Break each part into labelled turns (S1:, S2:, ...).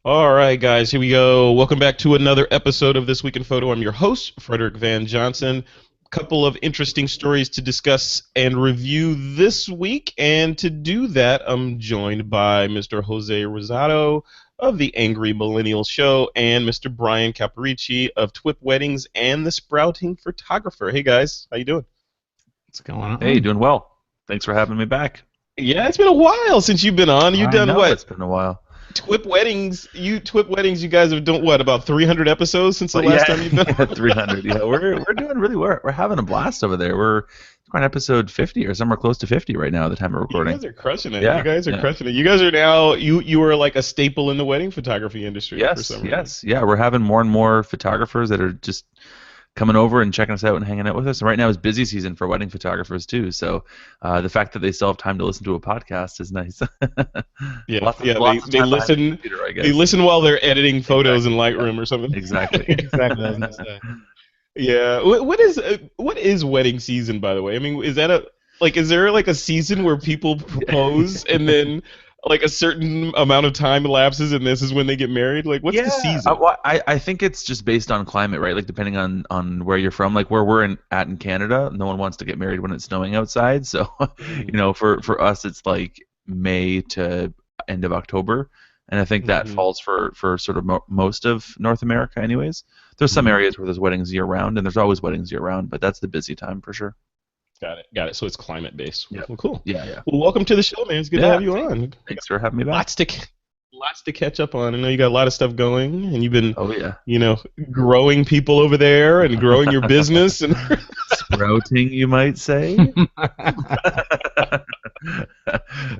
S1: All right, guys, here we go. Welcome back to another episode of This Week in Photo. I'm your host, Frederick Van Johnson. Couple of interesting stories to discuss and review this week, and to do that, I'm joined by Mr. Jose Rosado of the Angry Millennial Show and Mr. Brian Caparici of TWiP Weddings and the Sprouting Photographer. Hey, guys, how you doing?
S2: What's going on?
S3: Hey, doing well. Thanks for having me back.
S1: Yeah, it's been a while since you've been on. You've
S3: I
S1: done
S3: know
S1: what?
S3: it's been a while.
S1: TWiP Weddings. TWiP Weddings. You guys have done what? About 300 episodes since the
S3: Well,
S1: last
S3: yeah,
S1: time you've been on?
S3: 300. Yeah, we're doing really well. We're having a blast over there. We're on episode 50 or somewhere close to 50 right now at the time of
S1: You
S3: recording.
S1: guys are crushing it.
S3: Yeah,
S1: You guys are
S3: yeah.
S1: crushing it. You guys are now you are like a staple in the wedding photography industry for
S3: Yes,
S1: some reason.
S3: yes, yeah. We're having more and more photographers that are just coming over and checking us out and hanging out with us. And right now is busy season for wedding photographers too. So the fact that they still have time to listen to a podcast is nice.
S1: Yeah,
S3: lots
S1: yeah.
S3: lots of
S1: They
S3: time behind the
S1: listen.
S3: computer, I guess.
S1: They listen while they're editing photos in
S3: Exactly.
S1: Lightroom or something.
S3: Exactly.
S2: Exactly, I was gonna say.
S1: Yeah. What is wedding season, by the way? I mean, is that is there like a season where people propose and then like a certain amount of time elapses and this is when they get married? Like, what's the season?
S3: well, I think it's just based on climate, right? Like depending on where you're from. Like where we're in Canada, no one wants to get married when it's snowing outside. So, for us, it's like May to end of October, and I think that
S1: Mhm.
S3: falls for sort of most of North America, anyways. There's some
S1: Mhm.
S3: areas where there's weddings year round, and there's always weddings year round, but that's the busy time for sure.
S1: Got it. Got it. So it's climate based.
S3: Yeah.
S1: Well, cool.
S3: Yeah, yeah.
S1: Well, welcome to the show, man. It's good to
S3: Yeah,
S1: have you on.
S3: Thanks for having me back.
S1: Lots to catch up on. I know you got a lot of stuff going, and you've been,
S3: Oh yeah.
S1: growing people over there and growing your business. And
S3: Sprouting, you might say.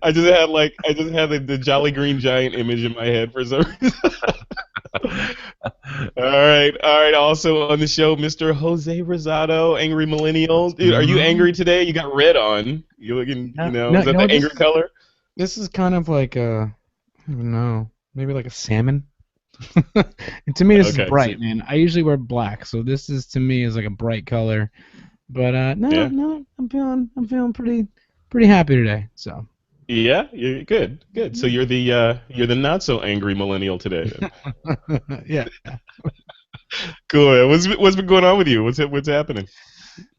S1: I just had the Jolly Green Giant image in my head for some reason. All right. Also on the show, Mr. Jose Rosado, Angry Millennial. Dude, are you angry today? You got red on. You looking,
S2: No,
S1: is that the angry
S2: this,
S1: color?
S2: this is kind of like I don't know, maybe like a salmon. And to me, this
S1: Okay,
S2: is bright, man. I usually wear black, so this is to me is like a bright color. But
S1: Yeah.
S2: no, I'm feeling pretty happy today. So
S1: Yeah, you're good. Good. So you're the not so angry millennial today. Then.
S2: yeah,
S1: Cool. What's been going on with you? What's happening?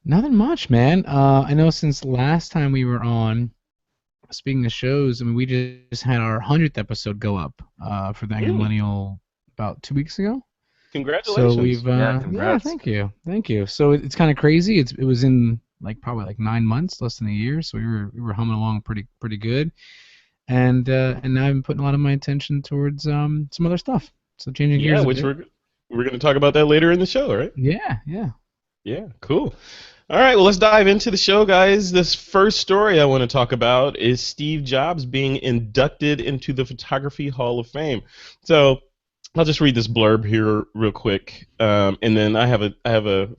S2: nothing much, man. I know since last time we were on. Speaking of shows, I mean, we just had our 100th episode go up for the Angry
S1: Mm.
S2: Millennial about 2 weeks ago.
S1: Congratulations.
S2: So we've
S3: Yeah,
S2: yeah,
S3: congrats.
S2: thank you. So it's kind of crazy. It was in probably like 9 months, less than a year. So we were humming along pretty good. And now I've been putting a lot of my attention towards some other stuff. So changing
S1: Yeah,
S2: gears a
S1: which
S2: bit.
S1: we're going to talk about that later in the show, right?
S2: Yeah.
S1: Yeah, cool. All right, well, let's dive into the show, guys. This first story I want to talk about is Steve Jobs being inducted into the Photography Hall of Fame. So I'll just read this blurb here real quick, and then I have a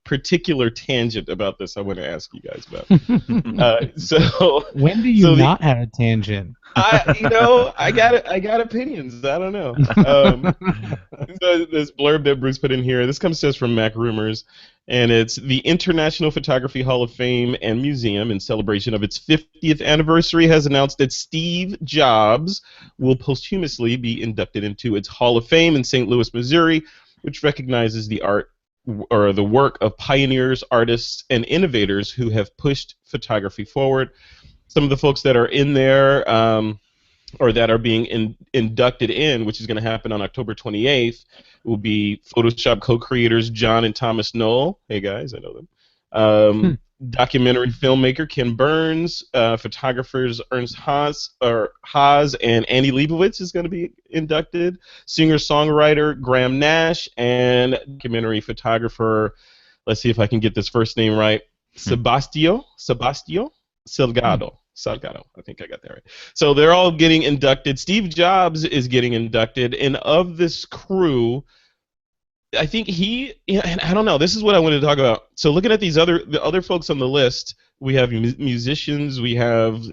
S1: particular tangent about this I want to ask you guys about. So
S2: When do you
S1: so the
S2: not have a tangent?
S1: I got opinions. I don't know. This blurb that Bruce put in here. This comes to us from Mac Rumors, and it's the International Photography Hall of Fame and Museum, in celebration of its 50th anniversary, has announced that Steve Jobs will posthumously be inducted into its Hall of Fame in St. Louis, Missouri, which recognizes the art or the work of pioneers, artists, and innovators who have pushed photography forward. Some of the folks that are in there, or that are being inducted in, which is going to happen on October 28th, will be Photoshop co-creators John and Thomas Knoll. Hey guys, I know them. Documentary filmmaker Ken Burns, photographers Ernst Haas and Andy Leibovitz is going to be inducted. Singer-songwriter Graham Nash and documentary photographer, let's see if I can get this first name right, Sebastio Salgado. Salgado, I think I got that right. So they're all getting inducted. Steve Jobs is getting inducted, and of this crew, I think and I don't know. This is what I wanted to talk about. So looking at the other folks on the list, we have musicians, we have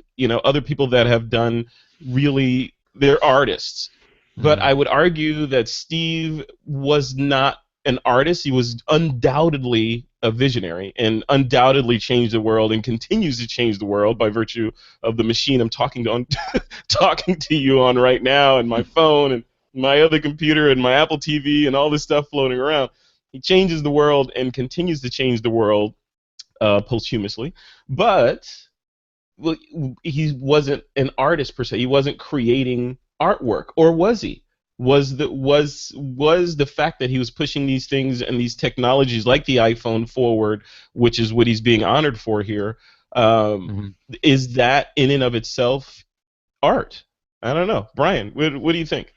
S1: other people that have done really, they're artists. But I would argue that Steve was not an artist. He was undoubtedly a visionary and undoubtedly changed the world and continues to change the world by virtue of the machine I'm talking to you on right now, and my phone and my other computer and my Apple TV and all this stuff floating around. He changes the world and continues to change the world posthumously. But well, he wasn't an artist per se. He wasn't creating artwork, or was he? Was the fact that he was pushing these things and these technologies like the iPhone forward, which is what he's being honored for here, is that in and of itself art? I don't know, Brian. What do you think?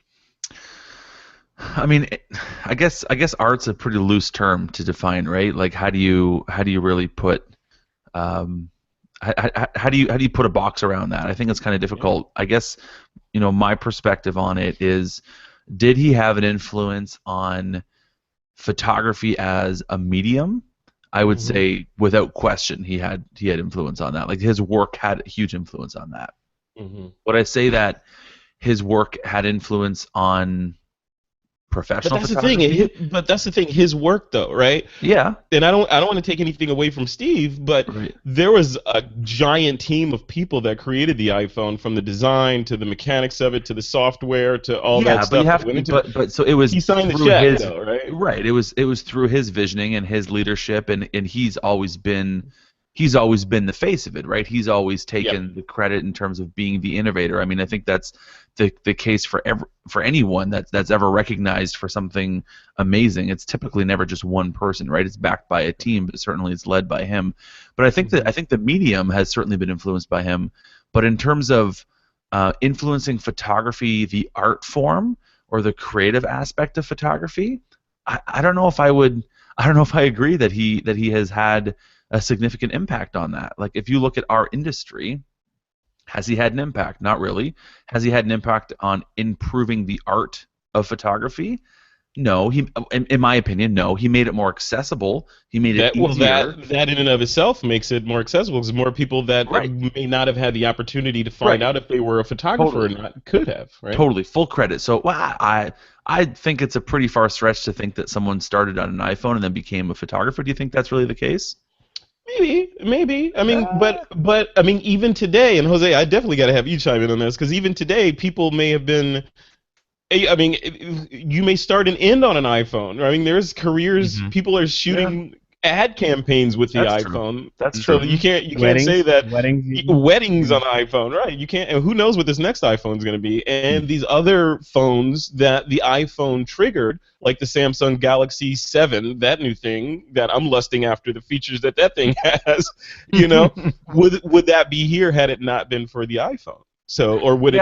S3: I mean, I guess art's a pretty loose term to define, right? Like, how do you really put how do you put a box around that? I think it's kind of difficult. I guess, my perspective on it is, did he have an influence on photography as a medium? I would say without question he had influence on that. Like, his work had a huge influence on that. Would I say that his work had influence on professional photography?
S1: But that's the thing. His work, though, right?
S3: Yeah.
S1: And I don't want to take anything away from Steve, but there was a giant team of people that created the iPhone, from the design to the mechanics of it to the software to all that stuff.
S3: But so it was.
S1: He signed the check, though, right?
S3: Right. It was through his visioning and his leadership, and he's always been the face of it, right? He's always taken the credit in terms of being the innovator. I mean, I think that's the case for anyone that's ever recognized for something amazing. It's typically never just one person, right? It's backed by a team, but certainly it's led by him. But I think I think the medium has certainly been influenced by him. But in terms of influencing photography, the art form or the creative aspect of photography, I don't know if I would. I don't know if I agree that he has had a significant impact on that. Like, if you look at our industry, has he had an impact? Not really. Has he had an impact on improving the art of photography? No. In my opinion, no. He made it more accessible. He made it easier.
S1: That in and of itself makes it more accessible, because more people that may not have had the opportunity to find out if they were a photographer or not could have. Right?
S3: Totally, full credit. So I think it's a pretty far stretch to think that someone started on an iPhone and then became a photographer. Do you think that's really the case?
S1: Maybe. I mean, but I mean, even today, and Jose, I definitely got to have you chime in on this, because even today, people may have been. I mean, you may start and end on an iPhone. I mean, there's careers. People are shooting ad campaigns with the iPhone.
S3: That's true.
S1: So you can't say that weddings on iPhone, right? You can't. And who knows what this next iPhone is going to be? And these other phones that the iPhone triggered, like the Samsung Galaxy 7, that new thing that I'm lusting after the features that thing has, would that be here had it not been for the iPhone? So, or would it?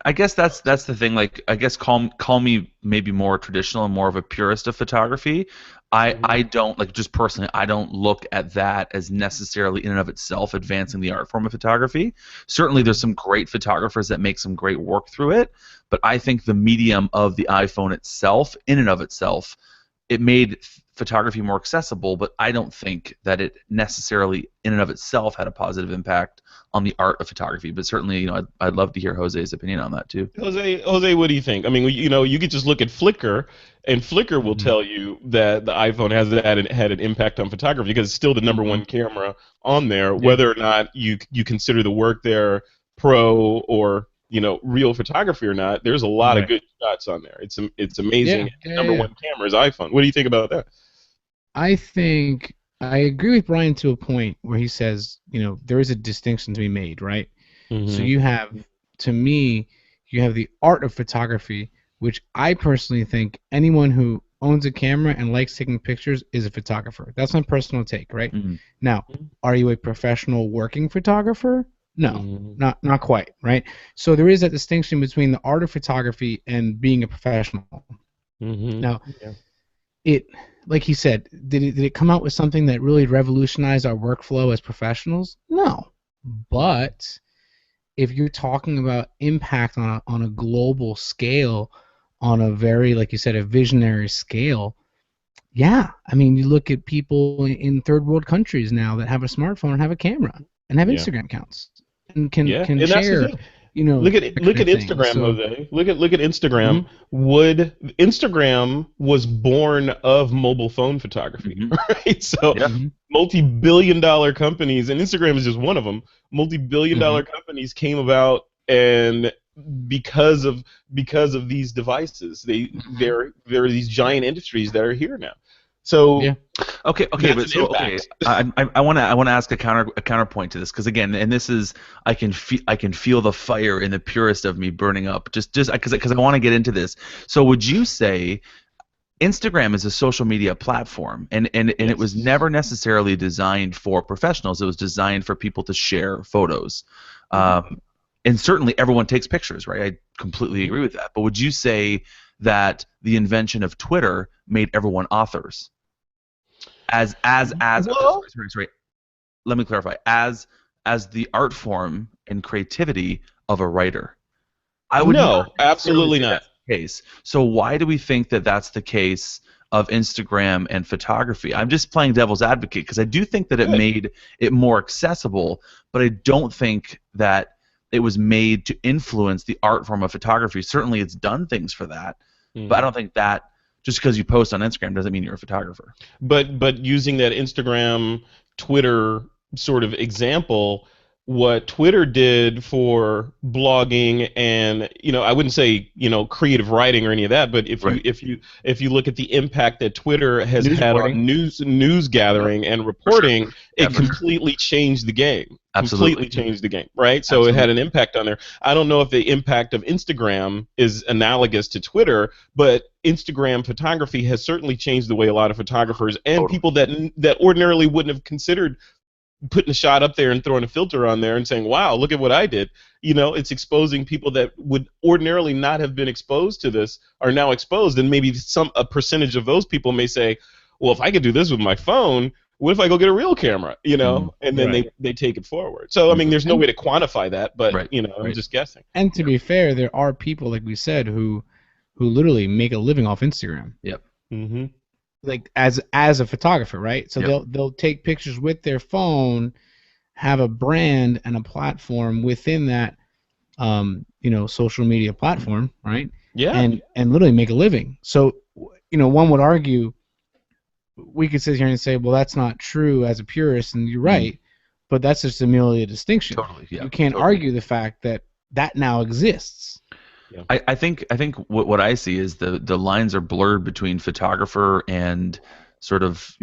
S3: I guess that's the thing. Like, I guess call me maybe more traditional and more of a purist of photography. I don't, like, just personally, I don't look at that as necessarily in and of itself advancing the art form of photography. Certainly there's some great photographers that make some great work through it, but I think the medium of the iPhone itself, in and of itself, it made photography more accessible, but I don't think that it necessarily in and of itself had a positive impact on the art of photography. But certainly, I'd love to hear Jose's opinion on that too.
S1: Jose, what do you think? I mean, you could just look at Flickr, and Flickr will tell you that the iPhone had an impact on photography, because it's still the #1 camera on there, whether or not you consider the work there pro or real photography or not. There's a lot of good shots on there. It's amazing. #1 camera is iPhone. What do you think about that?
S2: I think I agree with Brian to a point where he says, there is a distinction to be made, right? So you have, to me, you have the art of photography, which I personally think anyone who owns a camera and likes taking pictures is a photographer. That's my personal take, right? Now, are you a professional working photographer? No, not quite, right? So there is that distinction between the art of photography and being a professional. Now, like he said, did it come out with something that really revolutionized our workflow as professionals? No. But if you're talking about impact on a global scale, on a very, like you said, a visionary scale, yeah. I mean, you look at people in third world countries now that have a smartphone and have a camera and have Instagram accounts and can share. Look at Instagram, Jose. Look at Instagram.
S1: Instagram was born of mobile phone photography, right? So multi-billion-dollar companies, and Instagram is just one of them. Multi-billion-dollar companies came about and because of these devices. There are these giant industries that are here now. So
S2: Yeah.
S3: Okay,
S1: that's
S3: but
S1: an
S3: so okay,
S1: impact.
S3: I want to ask a counterpoint to this, because again, and this is, I can feel the fire in the purest of me burning up, just because I want to get into this. So would you say Instagram is a social media platform, and it was
S1: Yes.
S3: never necessarily designed for professionals. It was designed for people to share photos. And certainly everyone takes pictures, right? I completely agree with that. But would you say that the invention of Twitter made everyone authors?
S1: Well,
S3: Sorry. Let me clarify. As the art form and creativity of a writer. I would not
S1: no,
S3: necessarily
S1: absolutely
S3: say
S1: not.
S3: that's the case. So why do we think that that's the case of Instagram and photography? I'm just playing devil's advocate, because I do think that it
S1: Good.
S3: made it more accessible, but I don't think that it was made to influence the art form of photography. Certainly it's done things for that, but I don't think that just because you post on Instagram doesn't mean you're a photographer.
S1: But using that Instagram, Twitter sort of example, what Twitter did for blogging and I wouldn't say creative writing or any of that, but
S3: Right.
S1: if you look at the impact that Twitter has
S2: News
S1: had
S2: reporting.
S1: on news gathering and reporting,
S3: Yeah,
S1: it
S3: for sure.
S1: completely changed the game.
S3: Absolutely.
S1: Completely changed the game, right? So it had an impact on there. I don't know if the impact of Instagram is analogous to Twitter, but Instagram photography has certainly changed the way a lot of photographers and
S3: Totally.
S1: people that ordinarily wouldn't have considered putting a shot up there and throwing a filter on there and saying, "Wow, look at what I did." It's exposing people that would ordinarily not have been exposed to this are now exposed, and maybe a percentage of those people may say, "Well, if I could do this with my phone, what if I go get a real camera?" And then
S2: Right.
S1: they take it forward. So I mean, there's no way to quantify that, but
S3: Right.
S1: I'm just guessing.
S2: And to be fair, there are people, like we said, who literally make a living off Instagram,
S3: Yep.
S1: Mm-hmm.
S2: like as a photographer, right? So
S3: Yep.
S2: they'll take pictures with their phone, have a brand and a platform within that social media platform, right?
S1: Yeah.
S2: And literally make a living. So one would argue, we could sit here and say, well, that's not true as a purist, and you're right, but that's just merely a distinction.
S3: Totally. Yeah.
S2: You can't
S3: totally.
S2: argue the fact that now exists.
S3: I think what I see is the lines are blurred between photographer and sort of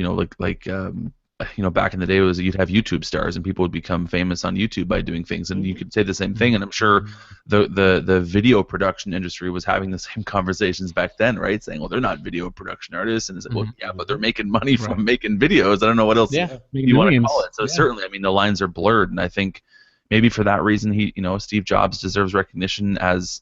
S3: back in the day you'd have YouTube stars and people would become famous on YouTube by doing things, and you could say the same thing, and I'm sure the video production industry was having the same conversations back then, right? Saying, well, they're not video production artists, and it's like, well, yeah, but they're making money from making videos. I don't know what else you want to call it. So certainly, I mean, the lines are blurred, and I think maybe for that reason, Steve Jobs deserves recognition as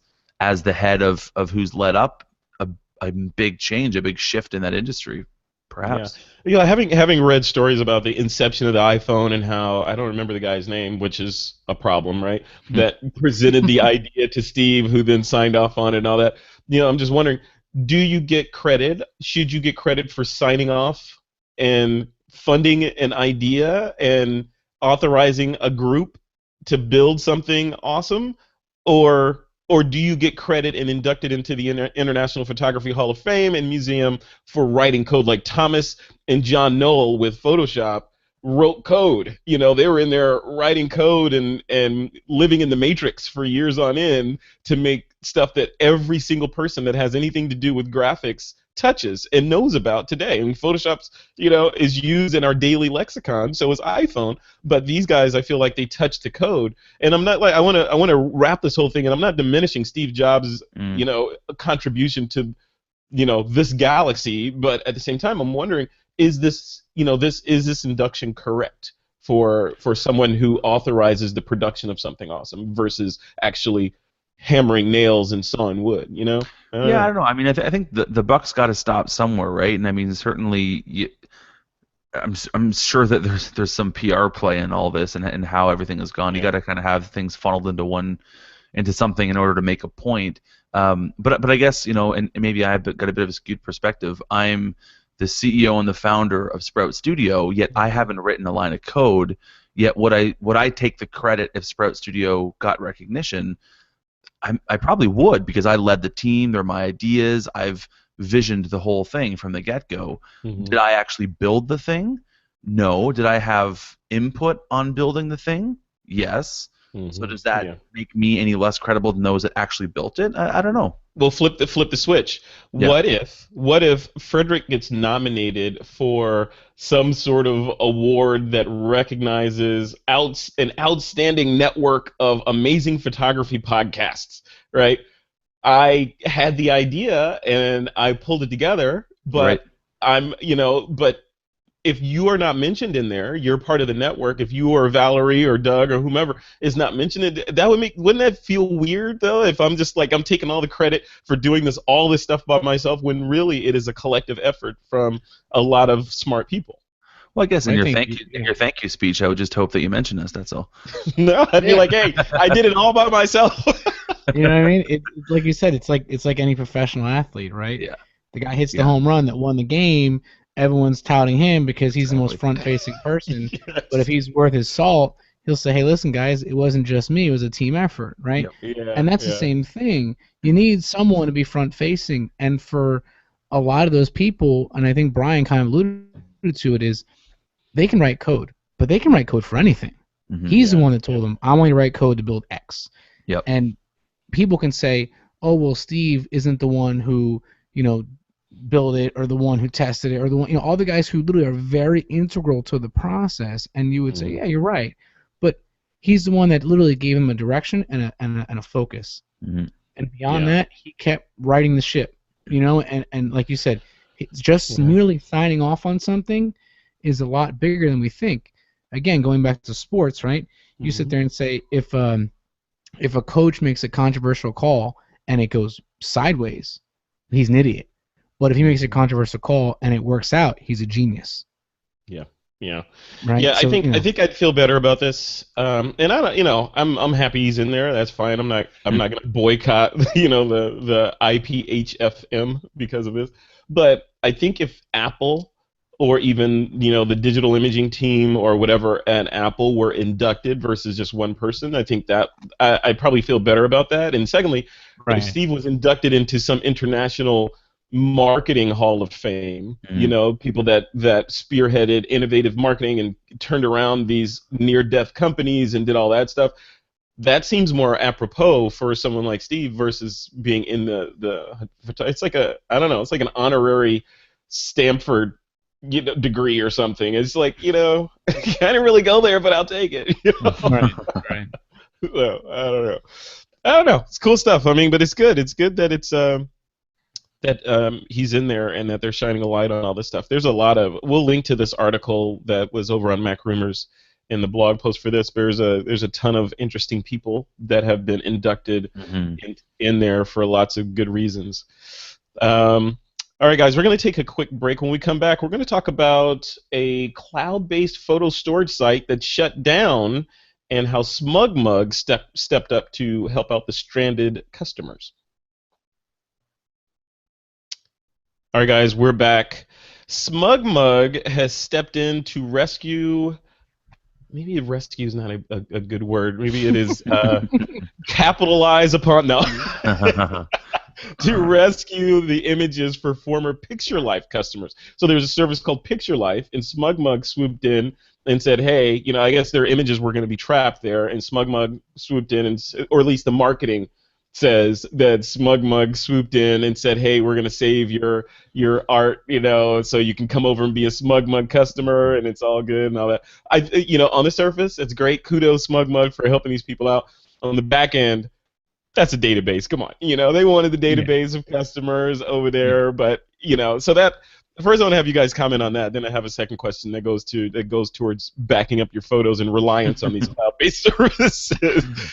S3: the head of who's led up a big change, a big shift in that industry, perhaps.
S1: Yeah, having read stories about the inception of the iPhone and how, I don't remember the guy's name, which is a problem, right? That presented the idea to Steve, who then signed off on it and all that. I'm just wondering, do you get credit? Should you get credit for signing off and funding an idea and authorizing a group to build something awesome, or do you get credit and inducted into the International Photography Hall of Fame and Museum for writing code? Like Thomas and John Knoll with Photoshop wrote code. They were in there writing code and living in the matrix for years on end to make stuff that every single person that has anything to do with graphics touches and knows about today. I mean, Photoshop's, is used in our daily lexicon, so is iPhone, but these guys, I feel like they touch the code. And I'm not like, I want to wrap this whole thing, and I'm not diminishing Steve Jobs' contribution to this galaxy, but at the same time, I'm wondering, is this induction correct for someone who authorizes the production of something awesome versus actually hammering nails and sawing wood?
S3: I don't know. I mean, I think the buck's got to stop somewhere, right? And I mean, certainly, I'm sure that there's some PR play in all this and how everything has gone. You got to kind of have things funneled into something in order to make a point. But I guess and maybe I've got a bit of a skewed perspective. I'm the CEO and the founder of Sprout Studio, yet I haven't written a line of code. Yet would I take the credit if Sprout Studio got recognition? I probably would, because I led the team. They're my ideas. I've visioned the whole thing from the get-go. Did I actually build the thing? No. Did I have input on building the thing? Yes. So does that
S1: Yeah.
S3: make me any less credible than those that actually built it? I don't know.
S1: Well, flip the switch.
S3: Yeah.
S1: What if Frederick gets nominated for some sort of award that recognizes an outstanding network of amazing photography podcasts, right? I had the idea and I pulled it together,
S3: Right.
S1: but but if you are not mentioned in there, you're part of the network. If you or Valerie or Doug or whomever is not mentioned, wouldn't that feel weird though? If I'm just like I'm taking all the credit for doing all this stuff by myself, when really it is a collective effort from a lot of smart people.
S3: Well, I guess in
S2: I
S3: your
S2: think
S3: thank you speech, I would just hope that you mention us. That's all.
S1: No, I'd be
S2: Yeah.
S1: like, hey, I did it all by myself.
S2: You know what I mean? Like you said, it's like any professional athlete, right?
S3: Yeah.
S2: The guy hits the
S3: Yeah.
S2: home run that won the game. Everyone's touting him because he's the most
S3: Exactly.
S2: front-facing person.
S1: Yes.
S2: But if he's worth his salt, he'll say, "Hey, listen, guys, it wasn't just me; it was a team effort, right?"
S3: Yep.
S1: Yeah,
S2: And that's the
S1: yeah.
S2: same thing. You need someone to be front-facing, and for a lot of those people, and I think Brian kind of alluded to it, is they can write code, but they can write code for anything.
S3: Mhm.
S2: He's the
S1: Yeah,
S2: one that told them, "I want you to write code to build X."
S3: Yep.
S2: And people can say, "Oh, well, Steve isn't the one who, built it or the one who tested it or the one, all the guys who literally are very integral to the process." And you would say,
S1: Mhm.
S2: "Yeah, you're right." But he's the one that literally gave him a direction and a focus.
S3: Mhm.
S2: And beyond
S1: Yeah.
S2: that, he kept writing the ship, and like you said, it's just
S1: Yeah.
S2: merely signing off on something is a lot bigger than we think. Again, going back to sports, right? You sit
S1: Mhm.
S2: there and say, if a coach makes a controversial call and it goes sideways, he's an idiot. But if he makes a controversial call and it works out, he's a genius,
S1: Yeah. Yeah.
S2: right?
S1: Yeah, I
S2: So,
S1: think I think I'd feel better about this. And I don't, I'm happy he's in there. That's fine. I'm not gonna boycott, the IPHFM because of this. But I think if Apple or even, the digital imaging team or whatever at Apple were inducted versus just one person, I think that I'd probably feel better about that. And secondly, if
S2: right.
S1: Steve was inducted into some international marketing hall of fame,
S3: Mhm.
S1: people that spearheaded innovative marketing and turned around these near death companies and did all that stuff, that seems more apropos for someone like Steve versus being in the it's like I don't know, it's like an honorary Stanford degree or something. It's like, I didn't really go there, but I'll take it.
S2: Right, right.
S1: So, I don't know, it's cool stuff. I mean, but it's good that it's that he's in there and that they're shining a light on all this stuff. There's a lot of. We'll link to this article that was over on Mac Rumors in the blog post for this. There's a ton of interesting people that have been inducted
S3: Mhm.
S1: in there for lots of good reasons. All right, guys, we're going to take a quick break. When we come back, we're going to talk about a cloud-based photo storage site that shut down and how Smugmug stepped up to help out the stranded customers. All right, guys, we're back. Smugmug has stepped in to rescue. Maybe rescue is not a good word. Maybe it is capitalize upon. No. To rescue the images for former PictureLife customers. So there's a service called PictureLife, and Smugmug swooped in and said, hey, I guess their images were going to be trapped there, and Smugmug swooped in, or at least the marketing says that Smugmug swooped in and said, hey, we're going to save your art, so you can come over and be a Smugmug customer, and it's all good and all that. On the surface, it's great. Kudos, Smugmug, for helping these people out. On the back end, that's a database. Come on, they wanted the database of customers over there, but so that first I want to have you guys comment on that. Then I have a second question that goes towards backing up your photos and reliance on these cloud-based services.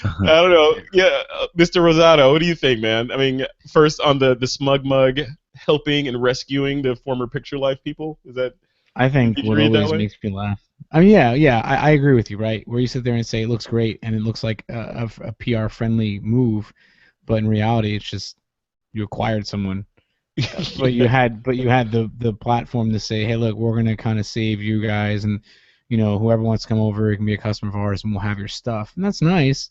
S1: I don't know. Yeah, Mr. Rosado, what do you think, man? I mean, first on the Smugmug helping and rescuing the former PictureLife people. Is that?
S2: I think
S1: Did you
S2: what
S1: read that
S2: always
S1: way?
S2: makes me laugh. I mean, yeah, I agree with you, right? Where you sit there and say it looks great and it looks like a PR-friendly move, but in reality, it's just you acquired someone. But you had the platform to say, hey, look, we're gonna kind of save you guys, and whoever wants to come over, it can be a customer of ours, and we'll have your stuff, and that's nice.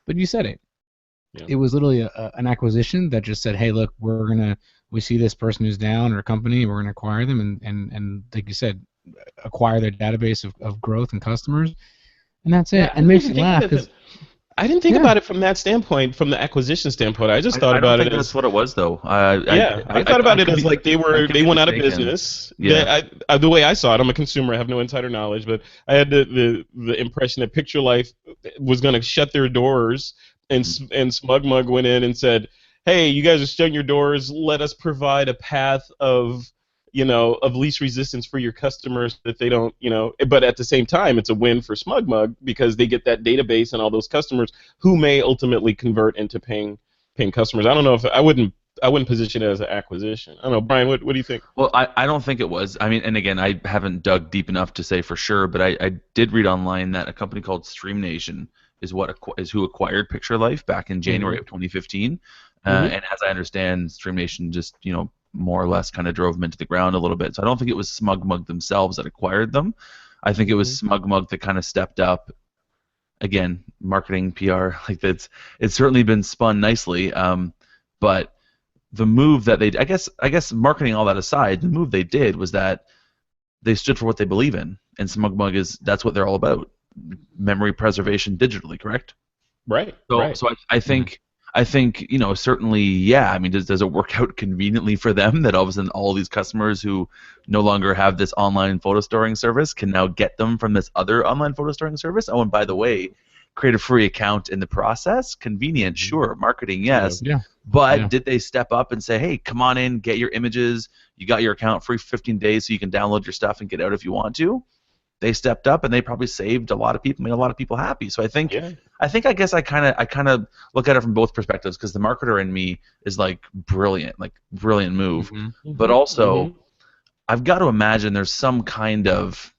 S2: But you said it.
S1: Yeah.
S2: It was literally an acquisition that just said, hey, look, we see this person who's down or a company, we're gonna acquire them, and like you said, acquire their database of growth and customers, and that's it.
S1: Yeah,
S2: And
S1: I
S2: makes
S1: didn't
S2: you
S1: think
S2: laugh
S1: of it.
S2: because
S1: I didn't think
S2: Yeah.
S1: about it from that standpoint, from the acquisition standpoint. I just thought
S3: I don't
S1: about
S3: think
S1: it
S3: that's
S1: as
S3: what it was though.
S1: yeah. I thought
S3: I
S1: about it
S3: could
S1: as
S3: be
S1: like
S3: I could
S1: they
S3: be
S1: went out of
S3: mistaken.
S1: business.
S3: Yeah.
S1: The way I saw it, I'm a consumer. I have no insider knowledge, but I had the impression that PictureLife was going to shut their doors, and
S3: Mhm.
S1: Smugmug went in and said, "Hey, you guys are shutting your doors. Let us provide a path of." Of least resistance for your customers that they don't, but at the same time, it's a win for Smugmug because they get that database and all those customers who may ultimately convert into paying customers. I don't know if I wouldn't position it as an acquisition. I don't know, Brian. What do you think?
S3: Well, I don't think it was. I mean, and again, I haven't dug deep enough to say for sure, but I did read online that a company called Stream Nation is who acquired PictureLife back in January
S1: Mm-hmm.
S3: of 2015.
S1: Mm-hmm.
S3: And as I understand, Stream Nation just more or less kind of drove them into the ground a little bit. So I don't think it was Smugmug themselves that acquired them. I think it was Smugmug that kind of stepped up. Again, marketing, PR, like that's it's certainly been spun nicely. But the move that I guess marketing all that aside, the move they did was that they stood for what they believe in, and Smugmug that's what they're all about, memory preservation digitally, correct?
S1: Right.
S3: So
S1: Right.
S3: so I think certainly, yeah. I mean, does it work out conveniently for them that all of a sudden all these customers who no longer have this online photo storing service can now get them from this other online photo storing service? Oh, and by the way, create a free account in the process. Convenient, sure. Marketing,
S1: Yeah.
S3: yes.
S2: Yeah.
S3: But
S2: Yeah.
S3: did they step up and say, hey, come on in, get your images. You got your account free for 15 days so you can download your stuff and get out if you want to? They stepped up and they probably saved a lot of people, made a lot of people happy. So
S1: Yeah.
S3: I guess I kind of look at it from both perspectives because the marketer in me is like brilliant move,
S2: Mm-hmm.
S3: but
S1: Mm-hmm.
S3: also
S1: Mm-hmm.
S3: I've got to imagine there's some kind of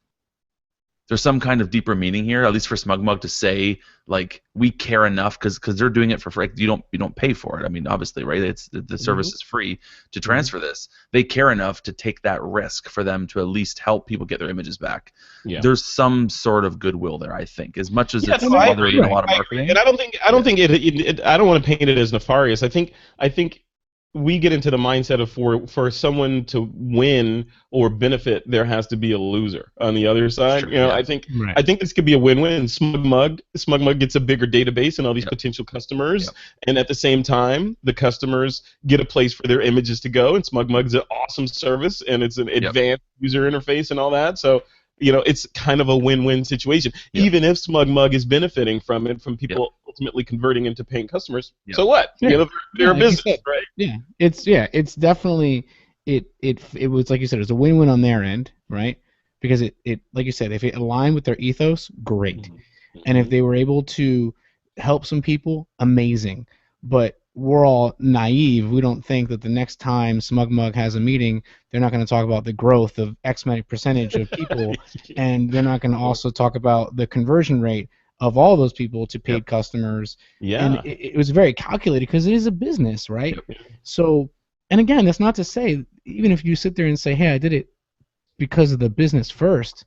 S3: deeper meaning here, at least for Smugmug to say like we care enough because they're doing it for free. You don't pay for it. I mean, obviously, right? It's the
S1: Mm-hmm.
S3: service is free to
S1: Mm-hmm.
S3: transfer this. They care enough to take that risk for them to at least help people get their images back.
S1: Yeah.
S3: There's some sort of goodwill there, I think, as much as
S1: Yeah.
S3: it's
S1: No, I
S3: smothered in a
S1: agree.
S2: Right.
S3: lot of
S1: I agree,
S3: marketing.
S1: and I don't
S3: Yeah,
S1: think I don't want to paint it as nefarious. I think we get into the mindset of for someone to win or benefit, there has to be a loser on the other side.
S3: sure. Yeah.
S2: Right.
S1: I think this could be a win-win. Smugmug gets a bigger database and all these
S3: Yep.
S1: potential customers,
S3: Yep.
S1: and at the same time, the customers get a place for their images to go. And Smugmug's an awesome service, and it's an
S3: Yep.
S1: advanced user interface and all that. So it's kind of a win-win situation.
S3: Yep.
S1: Even if Smugmug is benefiting from it, from
S3: Yep.
S1: people ultimately converting into paying customers,
S3: Yep.
S1: so what?
S2: Yeah.
S1: They're
S2: Yeah,
S1: a
S2: like you
S1: business,
S2: said.
S1: right?
S2: It's definitely it was like you said, it was a win-win on their end, right? Because it like you said, if it aligned with their ethos, great. And if
S1: Mhm.
S2: they were able to help some people, amazing. But we're all naive. We don't think that the next time Smugmug has a meeting, they're not going to talk about the growth of X many percentage of people, and they're not going to also talk about the conversion rate of all those people to
S3: Yep.
S2: paid customers. And
S1: Yeah.
S2: it was very calculated because it is a business, right?
S3: Yep.
S2: So, and again, that's not to say, even if you sit there and say, hey, I did it because of the business first,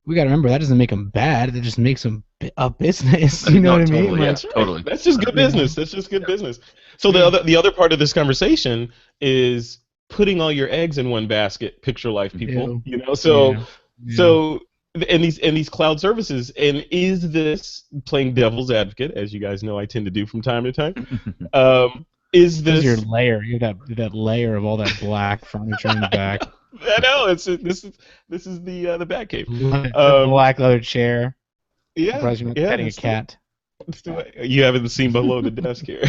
S2: we got to remember that doesn't make them bad. That just makes them a business. You know
S3: No,
S2: what I mean?
S3: totally. Yeah,
S2: Like,
S1: That's right.
S3: totally.
S1: That's just good
S2: you know,
S1: business. That's just good
S3: Yep.
S1: business. So
S2: yeah,
S1: the other part of this conversation is putting all your eggs in one basket. Picture life, people.
S2: yeah,
S1: So
S2: yeah, yeah.
S1: so and these cloud services. And is this, playing devil's advocate, as you guys know I tend to do from time to time? Is
S2: Because your
S1: this?
S2: layer, you have that layer of all that black furniture in the back,
S1: I know this is the Batcave.
S2: the black leather chair.
S1: Yeah,
S2: Surprised you're not
S1: yeah.
S2: petting a cat.
S1: That's the way. You haven't seen below the desk here.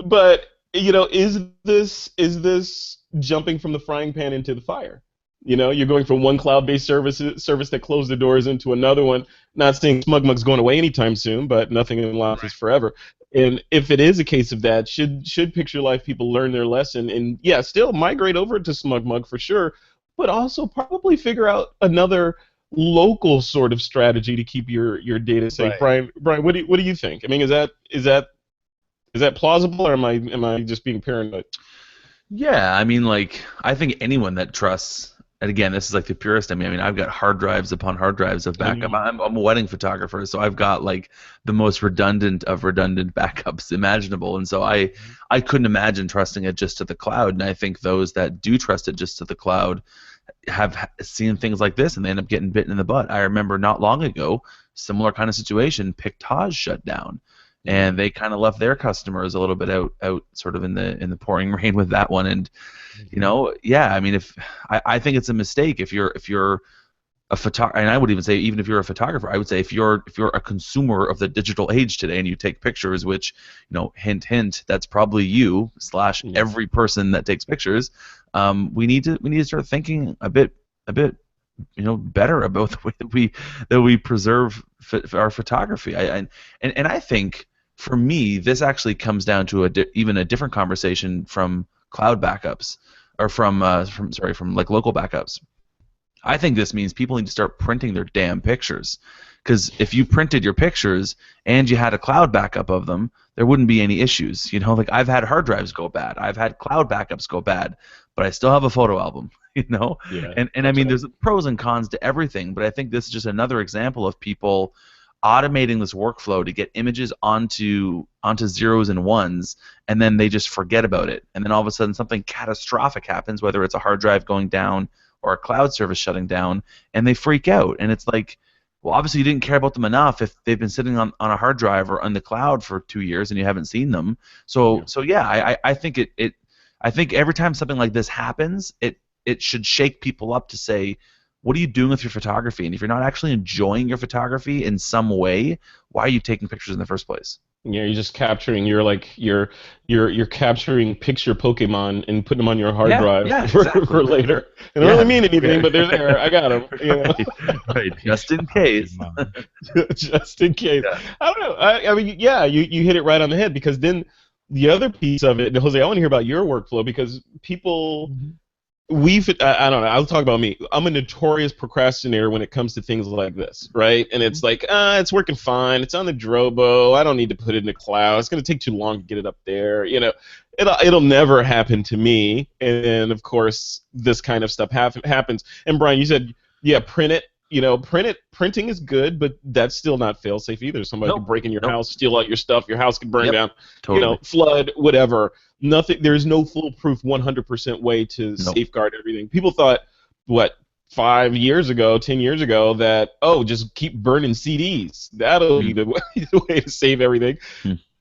S1: But is this jumping from the frying pan into the fire? You're going from one cloud-based service that closed the doors into another one. Not saying Smugmug's going away anytime soon, but nothing in life is forever. And if it is a case of that, should Picture Life people learn their lesson and yeah, still migrate over to Smugmug for sure, but also probably figure out another local sort of strategy to keep your data safe.
S2: Right.
S1: Brian, what do you think? I mean, is that plausible, or am I just being paranoid?
S3: Yeah, I mean, like, I think anyone that trusts, and again, this is like the purest in me. I mean, I've got hard drives upon hard drives of
S1: I
S3: backup.
S1: know.
S3: I'm a wedding photographer, so I've got like the most redundant of redundant backups imaginable, and so I couldn't imagine trusting it just to the cloud. And I think those that do trust it just to the cloud, have seen things like this and they end up getting bitten in the butt. I remember not long ago, similar kind of situation, Pictage shut down, and they kind of left their customers a little bit out sort of in the pouring rain with that one. And yeah, I mean, if I think it's a mistake if you're a photographer, and I would even say even if you're a photographer, I would say if you're a consumer of the digital age today and you take pictures, which hint hint, that's probably you / every person that takes pictures. We need to start thinking a bit better about the way that we preserve our photography. And I think for me this actually comes down to even a different conversation from cloud backups or from like local backups. I think this means people need to start printing their damn pictures, because if you printed your pictures and you had a cloud backup of them, there wouldn't be any issues. Like I've had hard drives go bad, I've had cloud backups go bad, but I still have a photo album.
S1: Yeah,
S3: and I mean, there's pros and cons to everything, but I think this is just another example of people automating this workflow to get images onto zeros and ones, and then they just forget about it, and then all of a sudden something catastrophic happens, whether it's a hard drive going down or a cloud service shutting down, and they freak out. And it's like, well, obviously you didn't care about them enough if they've been sitting on a hard drive or on the cloud for 2 years and you haven't seen them. So yeah, I think I think every time something like this happens, it should shake people up to say, what are you doing with your photography? And if you're not actually enjoying your photography in some way, why are you taking pictures in the first place?
S1: Yeah, you're just capturing. You're capturing picture Pokemon and putting them on your hard drive for later. They don't really mean anything, but they're there. I got them.
S3: Right, just in case.
S1: Just in case.
S3: Yeah.
S1: I don't know. I mean, yeah, you hit it right on the head, because then the other piece of it, and Jose, I want to hear about your workflow, because people. I don't know, I'll talk about me. I'm a notorious procrastinator when it comes to things like this, right? And it's like, it's working fine. It's on the Drobo. I don't need to put it in the cloud. It's going to take too long to get it up there. It'll never happen to me. And, of course, this kind of stuff happens. And, Brian, you said, yeah, print it. Printing is good, but that's still not fail-safe either. Somebody could break in your house, steal out your stuff. Your house could burn down.
S3: Totally.
S1: Flood, whatever. Nothing. There's no foolproof 100% way to safeguard everything. People thought, 5 years ago, 10 years ago, that just keep burning CDs. That'll be the way to save everything.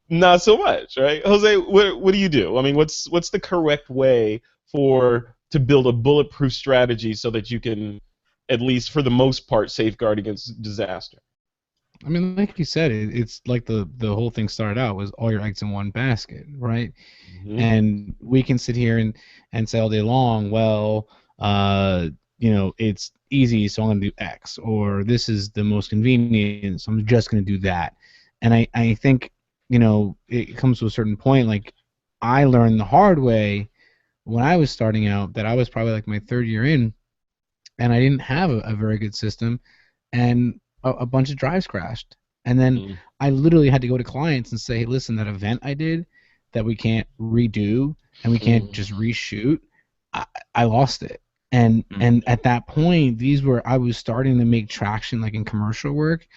S1: Not so much, right? Jose, what do you do? I mean, what's the correct way to build a bulletproof strategy so that you can, at least for the most part, safeguard against disaster?
S2: I mean, like you said, it's like the whole thing started out was all your eggs in one basket, right? Mm-hmm. And we can sit here and say all day long, well, it's easy, so I'm going to do X, or this is the most convenient, so I'm just going to do that. And I think, it comes to a certain point, like I learned the hard way when I was starting out, that I was probably like my third year in, and I didn't have a very good system, and a bunch of drives crashed. And then I literally had to go to clients and say, hey, listen, that event I did that we can't redo and we can't just reshoot, I lost it. And at that point, I was starting to make traction like in commercial work,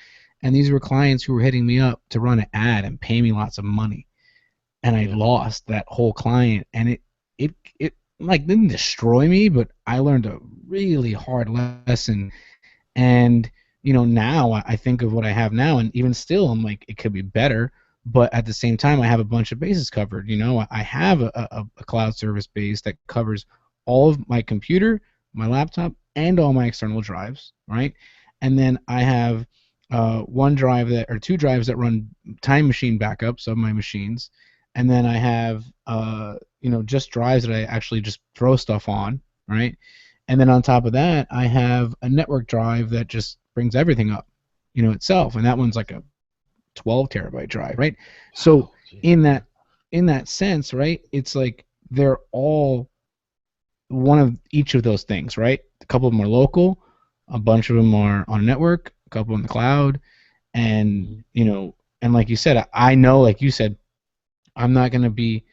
S2: and these were clients who were hitting me up to run an ad and pay me lots of money. And I lost that whole client, and it like didn't destroy me, but I learned a really hard lesson. And now I think of what I have now, and even still, I'm like, it could be better. But at the same time, I have a bunch of bases covered. I have a cloud service base that covers all of my computer, my laptop, and all my external drives, right? And then I have two drives that run time machine backups of my machines, and then I have just drives that I actually just throw stuff on, right? And then on top of that, I have a network drive that just brings everything up, itself, and that one's like a 12 terabyte drive, right? So in that sense, right, it's like they're all one of each of those things, right? A couple of them are local, a bunch of them are on a network, a couple in the cloud, and and like you said, I know, like you said, I'm not going to be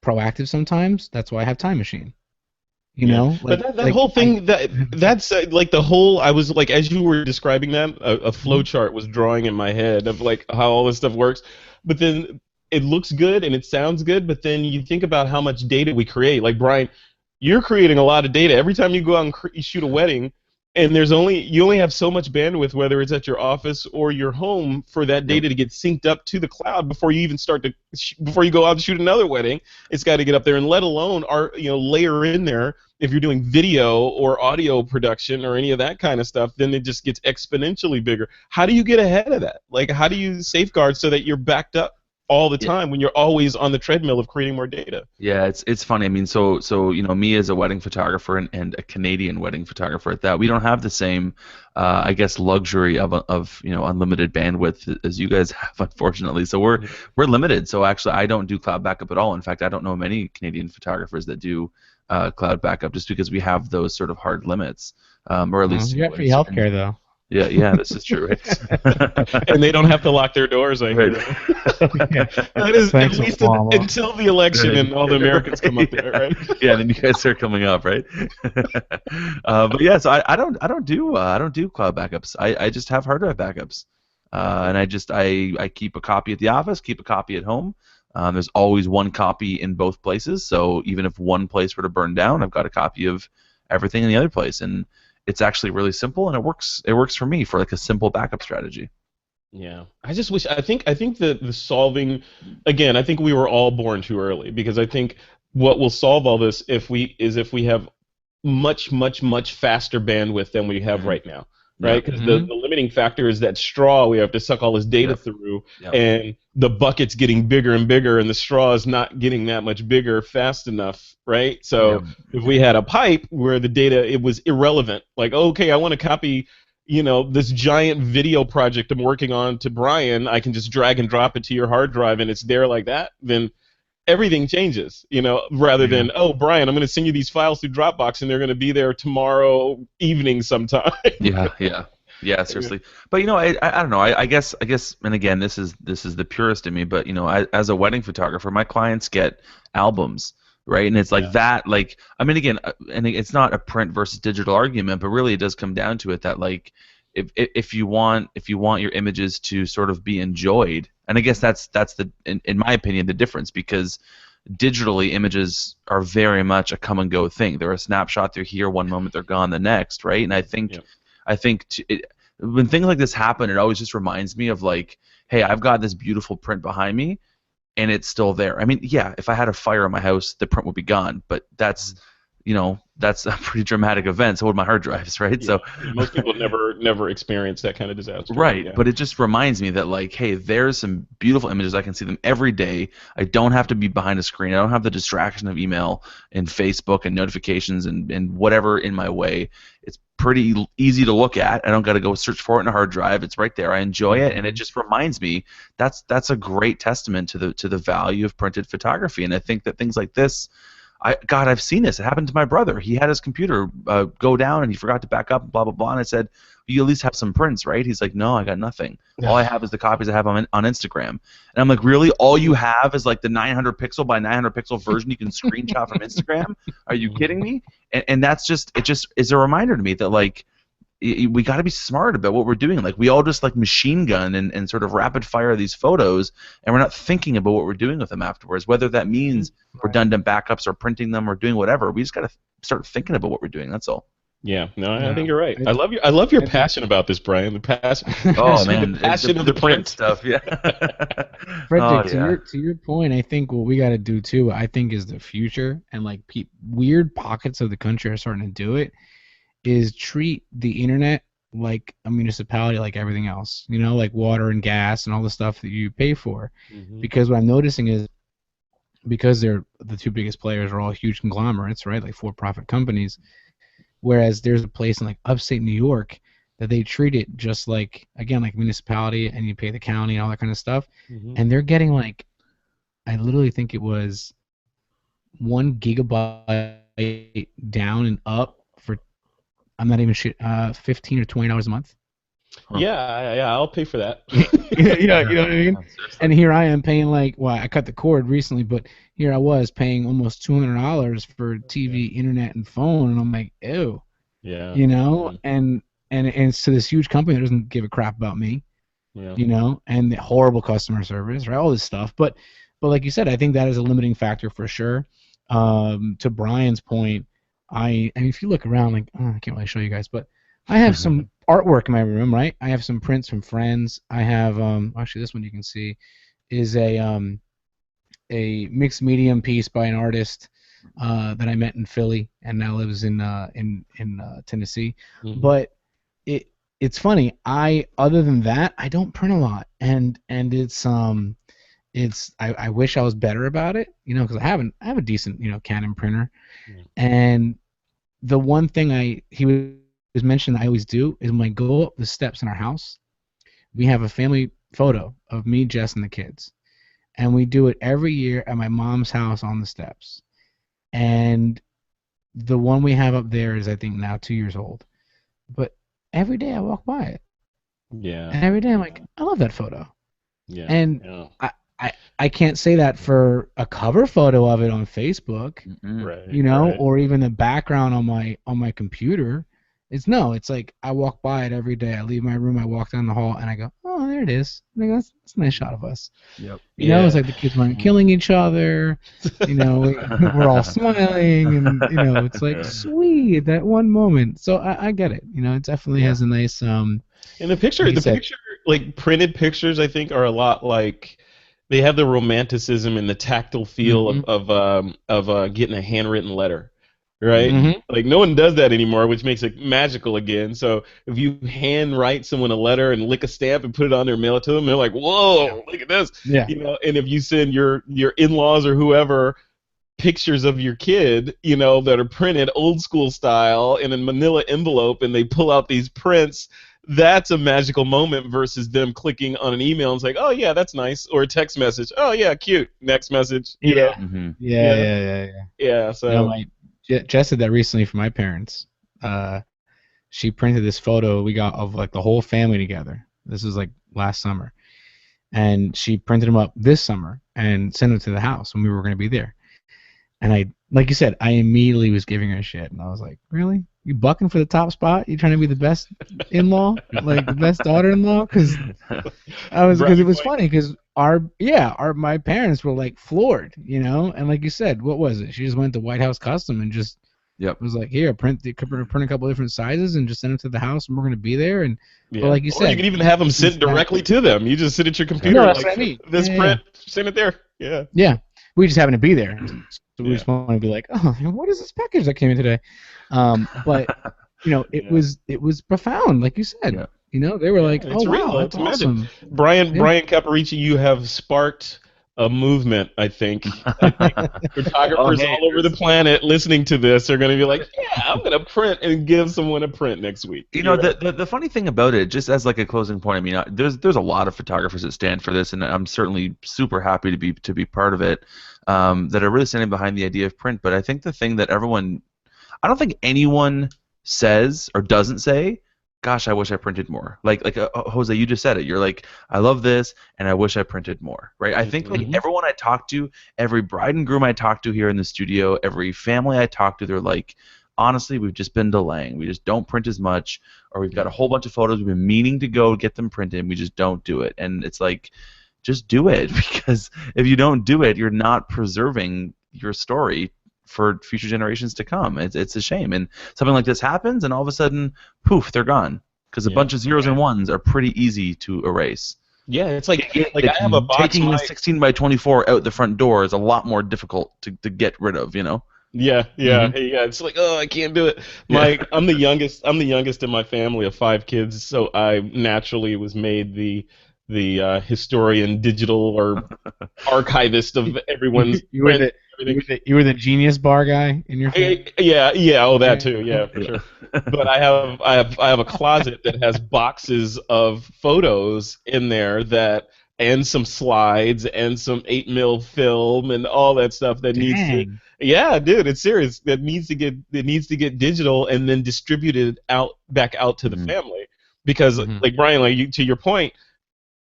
S2: proactive sometimes. That's why I have Time Machine.
S1: But that whole thing, that's like the whole. I was like, as you were describing that, a flow chart was drawing in my head of like how all this stuff works. But then it looks good and it sounds good. But then you think about how much data we create. Like Brian, you're creating a lot of data every time you go out and you shoot a wedding. And you only have so much bandwidth, whether it's at your office or your home, for that
S3: Yep.
S1: data to get synced up to the cloud before you even before you go out to shoot another wedding. It's got to get up there, and let alone layer in there if you're doing video or audio production or any of that kind of stuff. Then it just gets exponentially bigger. How do you get ahead of that? Like, how do you safeguard so that you're backed up all the time when you're always on the treadmill of creating more data?
S3: Yeah, it's funny. I mean, so me as a wedding photographer and a Canadian wedding photographer at that, we don't have the same, I guess, luxury of unlimited bandwidth as you guys have, unfortunately. So we're limited. So actually, I don't do cloud backup at all. In fact, I don't know many Canadian photographers that do cloud backup, just because we have those sort of hard limits, or at least
S2: you have free healthcare though.
S3: Yeah, this is true, right?
S1: And they don't have to lock their doors, I hear. That is at least until the election and all the Americans come up there, right?
S3: Yeah, then you guys are coming up, right? But yeah, so I don't do cloud backups. I just have hard drive backups, and I keep a copy at the office, keep a copy at home. There's always one copy in both places, so even if one place were to burn down, I've got a copy of everything in the other place, and it's actually really simple, and it works for me for like a simple backup strategy.
S1: Yeah, I just wish. I think the solving, again, I think we were all born too early, because I think what will solve all this if we have much faster bandwidth than we have right now, right? Because the limiting factor is that straw we have to suck all this data through, and the bucket's getting bigger and bigger, and the straw is not getting that much bigger fast enough, right? So if we had a pipe where the data, it was irrelevant, like, okay, I want to copy, this giant video project I'm working on to Brian, I can just drag and drop it to your hard drive and it's there like that, then everything changes, rather than, oh, Brian, I'm going to send you these files through Dropbox and they're going to be there tomorrow evening sometime.
S3: Yeah, seriously. But I don't know. I guess, and again, this is the purist in me. But as a wedding photographer, my clients get albums, right? And it's like that. Like, I mean, again, and it's not a print versus digital argument, but really it does come down to it that, like, if you want your images to sort of be enjoyed, and I guess that's in my opinion the difference, because digitally images are very much a come and go thing. They're a snapshot. They're here one moment, they're gone the next, right? And I think when things like this happen, it always just reminds me of, like, hey, I've got this beautiful print behind me, and it's still there. I mean, yeah, if I had a fire in my house, the print would be gone, but that's a pretty dramatic event. So would my hard drives, right?
S1: Yeah.
S3: So
S1: most people never experience that kind of disaster.
S3: Right,
S1: yeah.
S3: But it just reminds me that, like, hey, there's some beautiful images. I can see them every day. I don't have to be behind a screen. I don't have the distraction of email and Facebook and notifications and whatever in my way. It's pretty easy to look at. I don't got to go search for it in a hard drive. It's right there. I enjoy it, and it just reminds me that's a great testament to the value of printed photography. And I think that things like this, I've seen this. It happened to my brother. He had his computer go down, and he forgot to back up, blah, blah, blah. And I said, you at least have some prints, right? He's like, no, I got nothing. All I have is the copies I have on Instagram. And I'm like, really? All you have is, like, the 900 pixel by 900 pixel version you can screenshot from Instagram? Are you kidding me? And that's just, it just is a reminder to me that, like, we got to be smart about what we're doing. Like, we all just, like, machine gun and sort of rapid fire these photos, and we're not thinking about what we're doing with them afterwards, whether that means redundant backups or printing them or doing whatever. We just got to start thinking about what we're doing. That's all.
S1: Yeah, no, I think you're right. I love your passion about this, Brian. The passion.
S3: Oh man,
S1: the passion of the print
S3: stuff. Yeah.
S2: Frederick, to your point, I think what we got to do too, I think, is the future, and, like, weird pockets of the country are starting to do it, is treat the internet like a municipality, like everything else. Like water and gas and all the stuff that you pay for. Because what I'm noticing is, because they're the two biggest players are all huge conglomerates, right? Like for-profit companies. Whereas there's a place in, like, upstate New York that they treat it just like, again, like municipality, and you pay the county and all that kind of stuff. And they're getting, like, I literally think it was 1 gigabyte down and up for, I'm not even shit, $15 or $20 a month.
S1: Huh. Yeah, I'll pay for that.
S2: You know what I mean? And here I am paying, like, well, I cut the cord recently, but here I was paying almost $200 for TV, internet, and phone, and I'm like, ew.
S1: Yeah.
S2: And it's to this huge company that doesn't give a crap about me. Yeah. And the horrible customer service, right? All this stuff. But like you said, I think that is a limiting factor for sure. to Brian's point, I mean, if you look around, like, I can't really show you guys, but I have some artwork in my room, right? I have some prints from friends. I have, actually, this one you can see is a mixed medium piece by an artist that I met in Philly and now lives in Tennessee.
S1: Mhm.
S2: But it's funny. Other than that, I don't print a lot, and I wish I was better about it, because I have a decent Canon printer,
S1: Yeah.
S2: and the one thing he was mentioning I always do is when I go up the steps in our house, we have a family photo of me, Jess, and the kids, and we do it every year at my mom's house on the steps, and the one we have up there is I think now 2 years old, but every day I walk by it,
S1: Yeah.
S2: and every day I'm like, I love that photo.
S1: Yeah.
S2: And
S1: Yeah.
S2: I can't say that for a cover photo of it on Facebook,
S1: Right. Right.
S2: or even the background on my computer. It's like I walk by it every day. I leave my room, I walk down the hall, and I go, oh, there it is. And I go, that's a nice shot of us.
S3: Yep.
S2: It's like the kids weren't killing each other. We're all smiling, and it's like sweet that one moment. So I get it. It definitely has a nice
S1: And the picture,
S2: like you said,
S1: like printed pictures, I think are a lot like they have the romanticism and the tactile feel of getting a handwritten letter, right?
S2: Mhm.
S1: Like no one does that anymore, which makes it magical again. So if you handwrite someone a letter and lick a stamp and put it on their mail to them, they're like, "Whoa, look at this!"
S2: Yeah.
S1: And if you send your in-laws or whoever pictures of your kid, that are printed old school style in a manila envelope, and they pull out these prints, that's a magical moment versus them clicking on an email and saying, oh yeah, that's nice, or a text message, oh yeah, cute, next message.
S2: Yeah.
S3: Mm-hmm.
S1: Yeah. So
S2: Jess did that recently for my parents. She printed this photo we got of like the whole family together. This was like last summer, and she printed them up this summer and sent them to the house when we were going to be there. And like you said, I immediately was giving her shit, and I was like, really? You bucking for the top spot? You trying to be the best in-law, like the best daughter-in-law? Because it was funny because my parents were like floored, and like you said, what was it? She just went to White House Custom and just was like, here, print a couple different sizes and just send them to the house, and we're gonna be there. And but like you said,
S1: you can even have them sent directly to them. You just sit at your computer.
S2: No, that's what I mean.
S1: This print, send it there. Yeah.
S2: Yeah, we just happen to be there. So we just want to be like, oh, what is this package that came in today? But it was profound, like you said. They were like, oh wow, that's awesome.
S1: Brian Caparici, you have sparked a movement. I think photographers all over the planet listening to this are going to be like, yeah, I'm going to print and give someone a print next week.
S3: The funny thing about it, just as like a closing point, I mean, there's a lot of photographers that stand for this, and I'm certainly super happy to be part of it. That are really standing behind the idea of print. But I think the thing that I don't think anyone says or doesn't say, gosh, I wish I printed more. Like Jose, you just said it. You're like, I love this, and I wish I printed more, right? I think like everyone I talk to, every bride and groom I talk to here in the studio, every family I talk to, they're like, honestly, we've just been delaying. We just don't print as much, or we've got a whole bunch of photos we've been meaning to go get them printed, and we just don't do it. And it's like, just do it, because if you don't do it, you're not preserving your story for future generations to come. It's a shame. And something like this happens, and all of a sudden, poof, they're gone. Because a bunch of zeros and ones are pretty easy to erase.
S1: Yeah, it's like I have a box.
S3: Taking the 16 by 24 out the front door is a lot more difficult to get rid of,
S1: Yeah. It's like, oh, I can't do it. I'm the youngest in my family of 5 kids, so I naturally was made the historian, digital, or archivist of everyone's.
S2: You were the genius bar guy in your family?
S1: Yeah. Oh, that too. Yeah, for sure. But I have a closet that has boxes of photos in there and some slides and some 8mm film and all that stuff that needs to. Yeah, dude, it's serious. That needs to get digital and then distributed back out to the family, because like Brian, like to your point,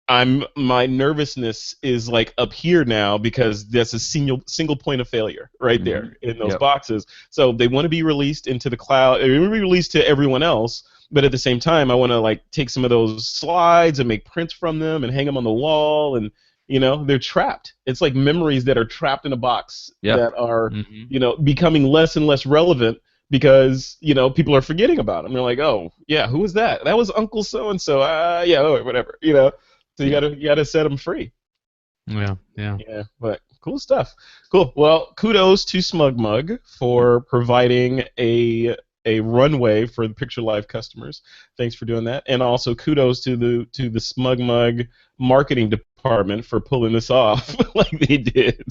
S1: my nervousness is like up here now, because that's a single point of failure right there in those boxes. So they want to be released into the cloud. They want to be released to everyone else, but at the same time, I want to like take some of those slides and make prints from them and hang them on the wall and You know, they're trapped. It's like memories that are trapped in a box
S3: Yep.
S1: that are, you know, becoming less and less relevant because, you know, people are forgetting about them. They're like, oh, yeah, who was that? That was Uncle so and so. Yeah, oh, whatever. You know, so you gotta set them free.
S2: Yeah, yeah.
S1: Yeah, but cool stuff. Cool. Well, kudos to Smugmug for providing a runway for the PictureLife customers. Thanks for doing that, and also kudos to the Smugmug marketing department for pulling this off like they did.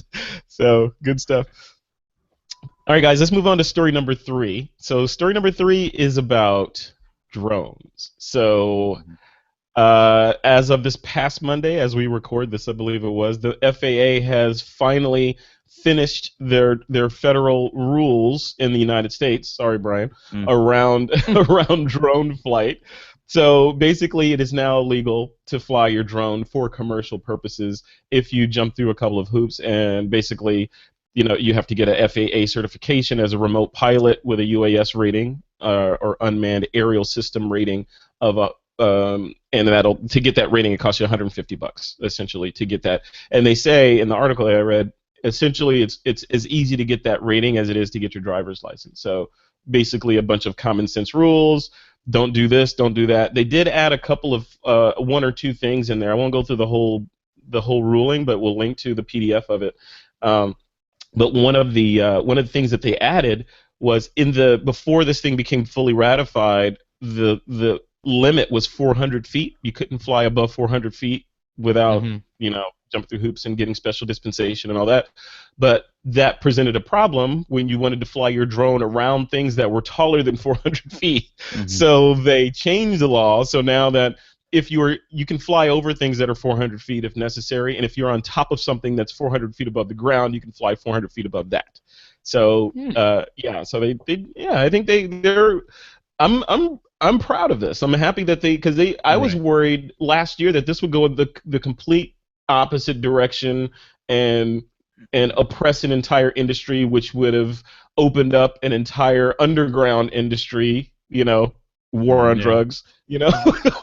S1: So good stuff. All right, guys, let's move on to story number 3. So story number 3 is about drones. So as of this past Monday, as we record this, I believe it was, the FAA has finally finished their federal rules in the United States. Sorry, Brian, around around drone flight. So basically, it is now illegal to fly your drone for commercial purposes if you jump through a couple of hoops, and basically, you know, you have to get a FAA certification as a remote pilot with a UAS rating or unmanned aerial system rating of a and that'll, to get that rating, it costs you $150 essentially to get that. And they say in the article that I read, essentially it's as easy to get that rating as it is to get your driver's license. So basically a bunch of common sense rules. Don't do this, don't do that. They did add a couple of one or two things in there. I won't go through the whole ruling, but we'll link to the PDF of it. But one of the things that they added was before this thing became fully ratified, the limit was 400 feet. You couldn't fly above 400 feet without, you know, jumping through hoops and getting special dispensation and all that. But that presented a problem when you wanted to fly your drone around things that were taller than 400 feet. So they changed the law. So now that if you can fly over things that are 400 feet if necessary, and if you're on top of something that's 400 feet above the ground, you can fly 400 feet above that. So yeah, so they I think they're I'm proud of this. I'm happy that I was worried last year that this would go in the complete opposite direction and oppress an entire industry, which would have opened up an entire underground industry, you know, war on drugs, you know,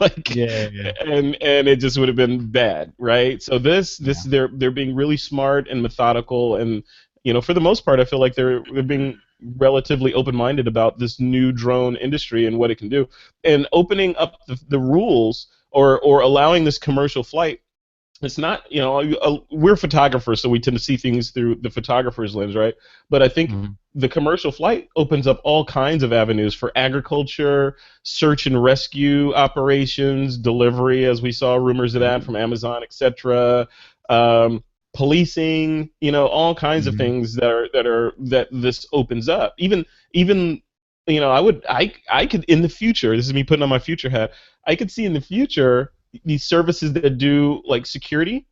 S1: like and it just would have been bad, right? So they're being really smart and methodical, and you know, for the most part, I feel like they're being relatively open-minded about this new drone industry and what it can do, and opening up the rules or allowing this commercial flight. It's not, you know, we're photographers, so we tend to see things through the photographer's lens, right? But I think the commercial flight opens up all kinds of avenues for agriculture, search and rescue operations, delivery, as we saw rumors of that from Amazon, etc. Policing, you know, all kinds of things that this opens up. Even you know, I could in the future, this is me putting on my future hat, I could see in the future these services that do like security,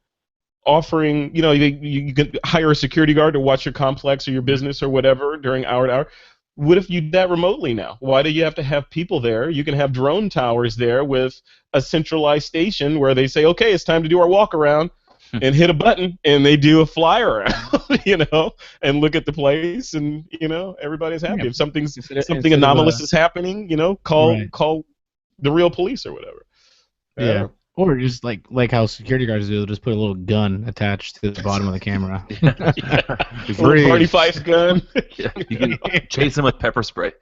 S1: offering, you know, you can hire a security guard to watch your complex or your business or whatever during hour to hour. What if you do that remotely now? Why do you have to have people there? You can have drone towers there with a centralized station where they say, okay, it's time to do our walk around, and hit a button, and they do a fly around, you know, and look at the place, and you know, everybody's happy. If something anomalous is happening, you know, call the real police or whatever.
S2: Yeah. Or just like how security guards do, they'll just put a little gun attached to the bottom of the camera.
S1: Party Fife's gun.
S3: You can chase them with pepper spray.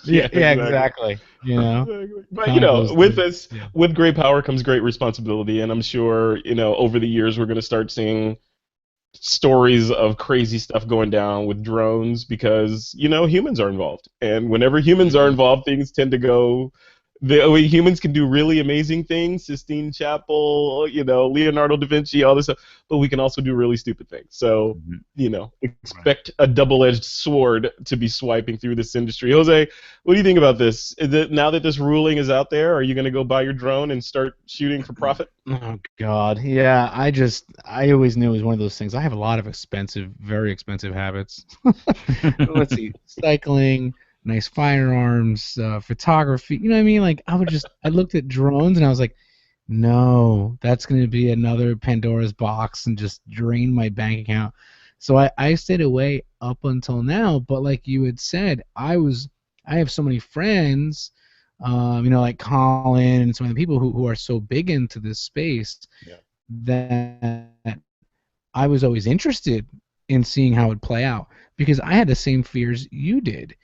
S2: Exactly. You know,
S1: exactly. But you know, with great power comes great responsibility, and I'm sure, you know, over the years we're going to start seeing stories of crazy stuff going down with drones because, you know, humans are involved, and whenever humans are involved, things tend to go. Humans can do really amazing things, Sistine Chapel, you know, Leonardo da Vinci, all this stuff, but we can also do really stupid things. So, you know, expect a double-edged sword to be swiping through this industry. Jose, what do you think about this? Now that this ruling is out there, are you going to go buy your drone and start shooting for profit?
S2: Oh, God. Yeah, I always knew it was one of those things. I have a lot of very expensive habits. Let's see, cycling, nice firearms, photography, you know what I mean? Like, I looked at drones and I was like, no, that's going to be another Pandora's box and just drain my bank account. So I stayed away up until now, but like you had said, I have so many friends, you know, like Colin and some of the people who are so big into this space that I was always interested in seeing how it would play out because I had the same fears you did.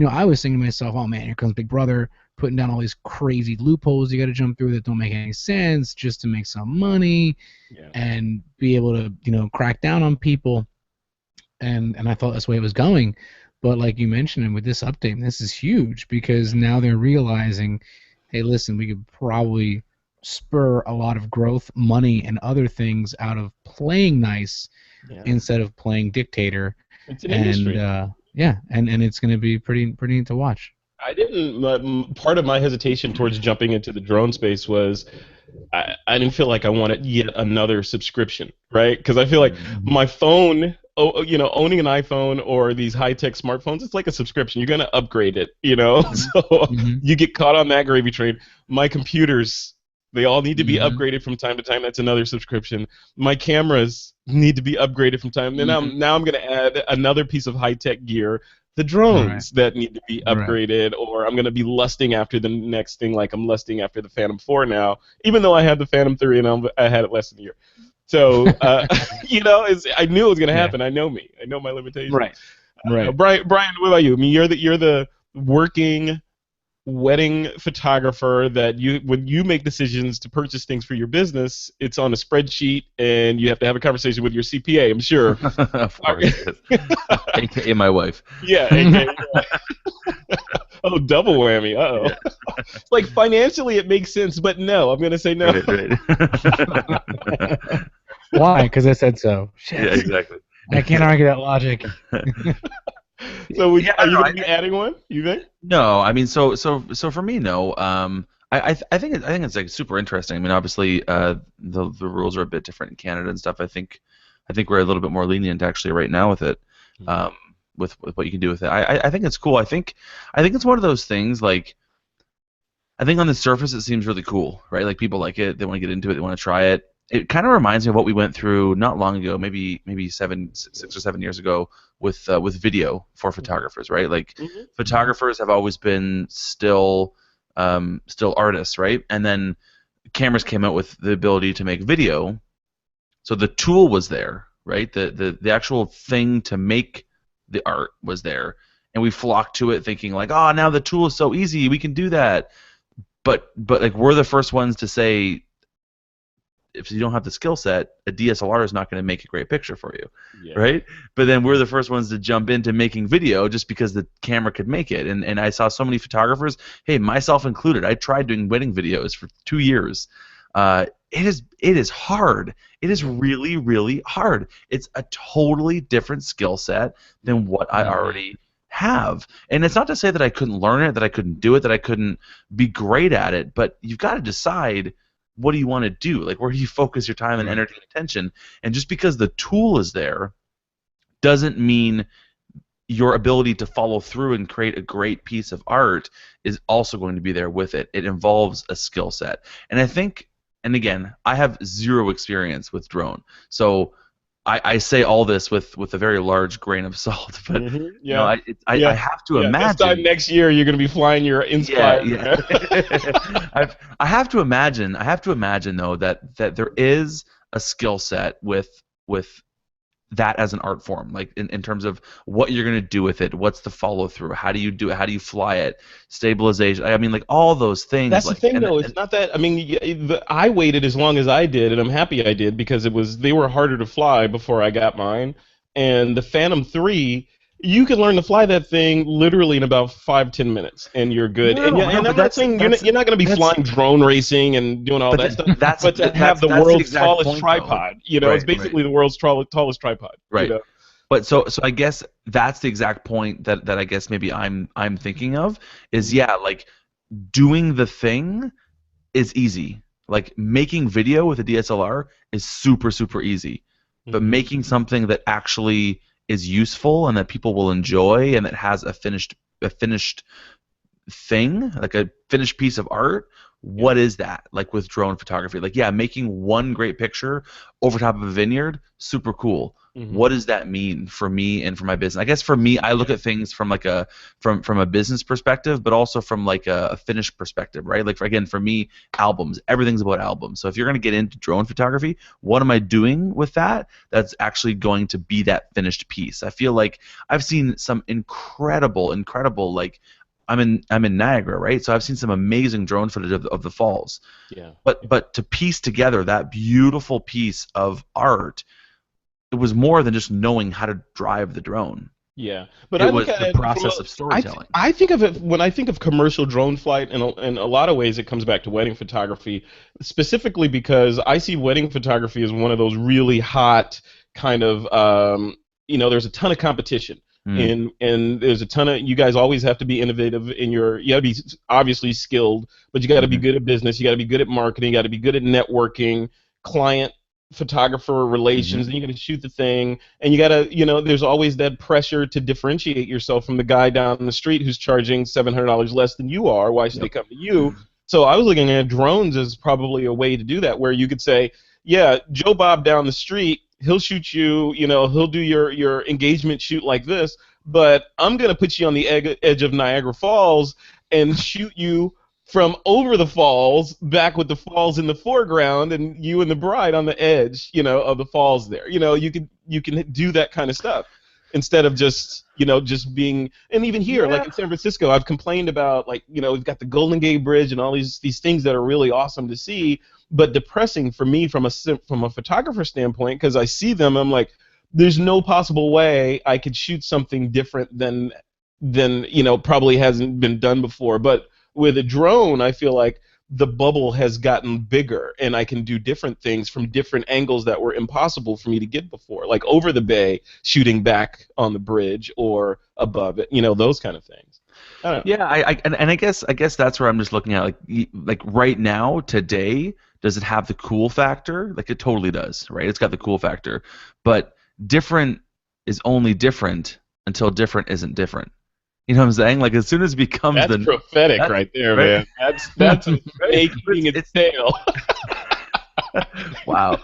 S2: I was thinking to myself, oh man, here comes Big Brother putting down all these crazy loopholes you got to jump through that don't make any sense just to make some money
S1: Yeah.
S2: and be able to, crack down on people. And I thought that's the way it was going. But like you mentioned, with this update, this is huge because now they're realizing, hey, listen, we could probably spur a lot of growth, money, and other things out of playing nice instead of playing dictator.
S1: It's an industry.
S2: And it's going to be pretty neat to watch.
S1: I didn't. Part of my hesitation towards jumping into the drone space was I didn't feel like I wanted yet another subscription, right? Because I feel like my phone, owning an iPhone or these high-tech smartphones, it's like a subscription. You're going to upgrade it, So you get caught on that gravy train. My computers, they all need to be upgraded from time to time. That's another subscription. My cameras need to be upgraded from time. Then now I'm going to add another piece of high-tech gear. The drones that need to be upgraded, or I'm going to be lusting after the next thing like I'm lusting after the Phantom 4 now, even though I had the Phantom 3 and I had it less than a year. So, I knew it was going to happen. I know me. I know my limitations.
S2: Right.
S1: Brian, what about you? I mean, you're the working wedding photographer that when you make decisions to purchase things for your business, it's on a spreadsheet and you have to have a conversation with your CPA, I'm sure.
S3: Of course. AKA my wife.
S1: Yeah. AKA, Oh, double whammy. Uh-oh. Yeah. It's like financially it makes sense, but no, I'm going to say no.
S3: Right.
S2: Why? Because I said so. Shit.
S3: Yeah, exactly.
S2: I can't argue that logic.
S1: So are you going to be adding one? You think?
S3: No, I mean, so for me, no. I think it's like super interesting. I mean, obviously, the rules are a bit different in Canada and stuff. I think we're a little bit more lenient actually right now with it, with what you can do with it. I think it's cool. I think it's one of those things like. I think on the surface it seems really cool, right? Like people like it, they want to get into it, they want to try it. It kind of reminds me of what we went through not long ago, maybe 6 or 7 years ago with video for photographers, right? Like photographers have always been still artists, right? And then cameras came out with the ability to make video, so the tool was there, right? The actual thing to make the art was there, and we flocked to it thinking like, oh, now the tool is so easy, we can do that. But like we're the first ones to say, if you don't have the skill set, a DSLR is not going to make a great picture for you, right? But then we're the first ones to jump into making video just because the camera could make it. And I saw so many photographers, hey, myself included. I tried doing wedding videos for 2 years. It is hard. It is really, really hard. It's a totally different skill set than what I already have. And it's not to say that I couldn't learn it, that I couldn't do it, that I couldn't be great at it, but you've got to decide what do you want to do? Like, where do you focus your time and energy and attention? And just because the tool is there doesn't mean your ability to follow through and create a great piece of art is also going to be there with it. It involves a skill set. And I think, and again, I have zero experience with drone, so I say all this with a very large grain of salt, but I have to imagine.
S1: This time next year, you're going to be flying your Inspire.
S3: I have to imagine though that there is a skill set with that as an art form, like in terms of what you're going to do with it, what's the follow through, how do you do it, how do you fly it, stabilization. I mean, like all those things.
S1: That's the thing, though. It's not that. I mean, I waited as long as I did, and I'm happy I did because they were harder to fly before I got mine. And the Phantom 3, you can learn to fly that thing literally in about 5-10 minutes, and you're good. And I'm not saying you're not going to be flying drone racing and doing all that stuff. But to have the world's tallest tripod, it's basically the world's tallest tripod.
S3: Right. But so I guess that's the exact point that I guess maybe I'm thinking of is like doing the thing is easy. Like making video with a DSLR is super, super easy. But making something that actually is useful and that people will enjoy and that has a finished thing, like a finished piece of art, what is that like with drone photography? Like, yeah, making one great picture over top of a vineyard, super cool. What does that mean for me and for my business? I guess for me, I look at things from like a from a business perspective, but also from like a finished perspective, right? Like again, for me, albums, everything's about albums. So if you're going to get into drone photography, what am I doing with that? That's actually going to be that finished piece. I feel like I've seen some incredible like I'm in Niagara, right? So I've seen some amazing drone footage of the falls.
S1: Yeah.
S3: But to piece together that beautiful piece of art, it was more than just knowing how to drive the drone.
S1: Yeah, but
S3: It
S1: I
S3: was
S1: look at
S3: the
S1: it from
S3: process of storytelling.
S1: I think of it when I think of commercial drone flight, in a lot of ways it comes back to wedding photography, specifically because I see wedding photography as one of those really hot kind of, there's a ton of competition. And there's a ton of, you guys always have to be innovative in you got to be obviously skilled, but you got to be good at business, you got to be good at marketing, you got to be good at networking, client photographer relations, and you got to shoot the thing, and you got to, there's always that pressure to differentiate yourself from the guy down the street who's charging $700 less than you are. Why should they come to you? So I was looking at drones as probably a way to do that, where you could say, yeah, Joe Bob down the street, he'll shoot you, he'll do your engagement shoot like this, but I'm going to put you on the edge of Niagara Falls and shoot you from over the falls, back with the falls in the foreground, and you and the bride on the edge, of the falls there. You can do that kind of stuff instead of just being. And even here, like in San Francisco, I've complained about, like, we've got the Golden Gate Bridge and all these things that are really awesome to see, but depressing for me from a photographer standpoint, because I see them, I'm like, there's no possible way I could shoot something different than probably hasn't been done before, but with a drone, I feel like the bubble has gotten bigger, and I can do different things from different angles that were impossible for me to get before, like over the bay, shooting back on the bridge, or above it, those kind of things. I don't know.
S3: Yeah, I guess that's where I'm just looking at, like right now, today, does it have the cool factor? Like, it totally does, right? It's got the cool factor, but different is only different until different isn't different. You know what I'm saying? Like, as soon as it becomes
S1: that's prophetic right there, right? Man. That's a snake eating its tail.
S3: Wow.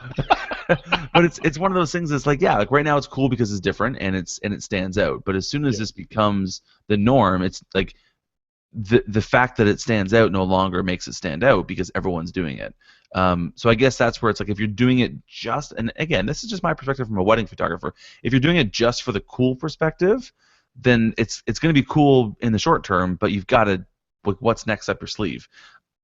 S3: But it's one of those things that's like, yeah, like right now it's cool because it's different and it stands out. But as soon as this becomes the norm, it's like the fact that it stands out no longer makes it stand out because everyone's doing it. So I guess that's where it's like, if you're doing it just, and again, this is just my perspective from a wedding photographer, if you're doing it just for the cool perspective, then it's going to be cool in the short term, but you've got to, like, what's next up your sleeve.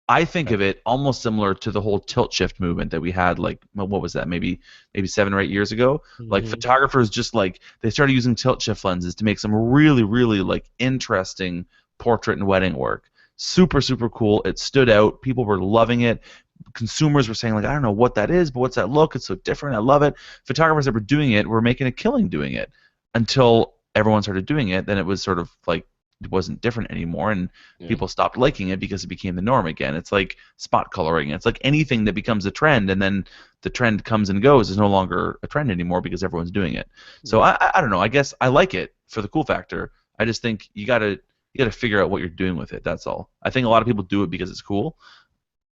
S3: I think of it almost similar to the whole tilt shift movement that we had, like, what was that, maybe 7 or 8 years ago? Like, photographers just, like, they started using tilt shift lenses to make some really, really, like, interesting portrait and wedding work. Super, super cool. It stood out. People were loving it. Consumers were saying, like, I don't know what that is, but what's that look? It's so different. I love it. Photographers that were doing it were making a killing doing it, until everyone started doing it. Then it was sort of like, it wasn't different anymore, and people stopped liking it because it became the norm again. It's like spot coloring. It's like anything that becomes a trend, and then the trend comes and goes, is no longer a trend anymore because everyone's doing it. So I don't know. I guess I like it for the cool factor. I just think you gotta figure out what you're doing with it. That's all. I think a lot of people do it because it's cool,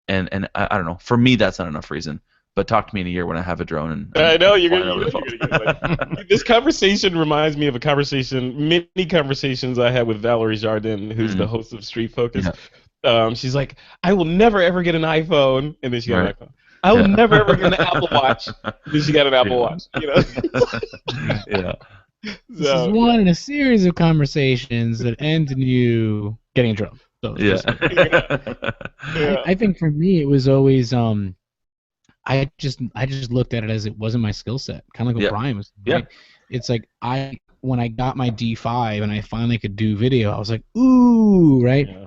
S3: and I don't know. For me, that's not enough reason. But talk to me in a year when I have a drone. And
S1: I know you're gonna get this conversation reminds me of many conversations I had with Valerie Jardin, who's the host of Street Focus. Yeah. She's like, I will never ever get an iPhone, and then she got an iPhone. I will never ever get an Apple Watch, and then she got an Apple Watch.
S3: Yeah.
S2: This is one in a series of conversations that end in you getting a drone. So I think for me it was always I just looked at it as it wasn't my skill set, kind of like what Brian was saying. Right? It's like when I got my D5 and I finally could do video, I was like, ooh, right? Yeah.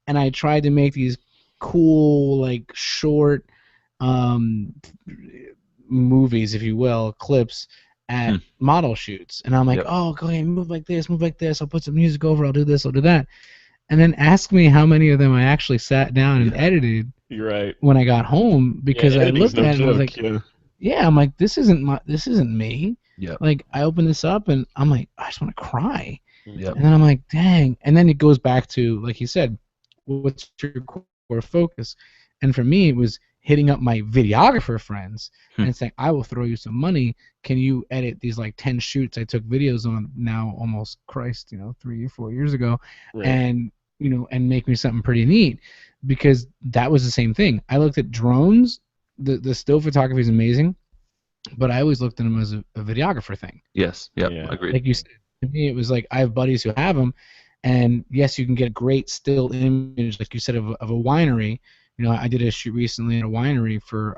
S2: And I tried to make these cool, like, short movies, if you will, clips at model shoots. And I'm like, oh, go ahead, move like this, I'll put some music over, I'll do this, I'll do that. And then ask me how many of them I actually sat down and edited.
S1: You're right.
S2: When I got home, because I looked at it and I was like, I'm like, this isn't me. Yeah. Like, I opened this up and I'm like, I just want to cry.
S3: Yep.
S2: And then I'm like, dang. And then it goes back to, like you said, what's your core focus? And for me, it was hitting up my videographer friends and saying, I will throw you some money. Can you edit these like 10 shoots I took videos on now almost, Christ, 3 or 4 years ago,
S1: Right.
S2: and and make me something pretty neat? Because that was the same thing. I looked at drones. The still photography is amazing, but I always looked at them as a videographer thing.
S3: Yes. Yep.
S1: Yeah.
S3: Agreed.
S2: Like you said, to me, it was like I have buddies who have them, and yes, you can get a great still image, like you said, of a winery. I did a shoot recently at a winery for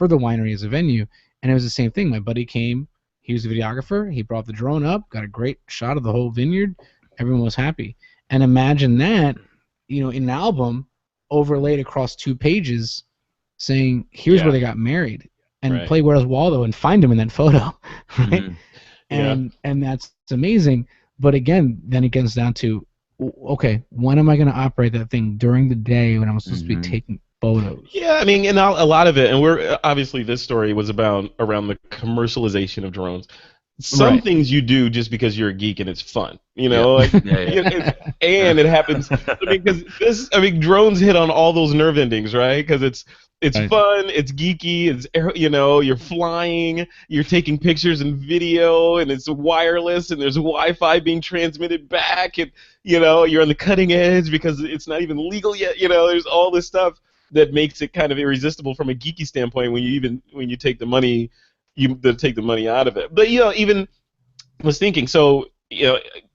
S2: the winery as a venue, and it was the same thing. My buddy came, he was a videographer, he brought the drone up, got a great shot of the whole vineyard, everyone was happy. And imagine that, in an album overlaid across 2 pages, saying, "Here's where they got married," and
S1: Right.
S2: play Where's Waldo and find him in that photo, right?
S3: Mhm.
S2: And that's amazing. But again, then it gets down to, okay, when am I going to operate that thing during the day when I'm supposed to be taking photos?
S1: Yeah, I mean, and a lot of it, and we're obviously this story was around the commercialization of drones. Some
S2: Right.
S1: things you do just because you're a geek and it's fun,
S3: Yeah.
S1: like,
S3: Yeah.
S1: and it happens. Because drones hit on all those nerve endings, right? Because it's
S2: Right.
S1: fun, it's geeky, it's you're flying, you're taking pictures and video, and it's wireless, and there's Wi-Fi being transmitted back, and you're on the cutting edge because it's not even legal yet. There's all this stuff that makes it kind of irresistible from a geeky standpoint when you take the money. Take the money out of it. But even was thinking. So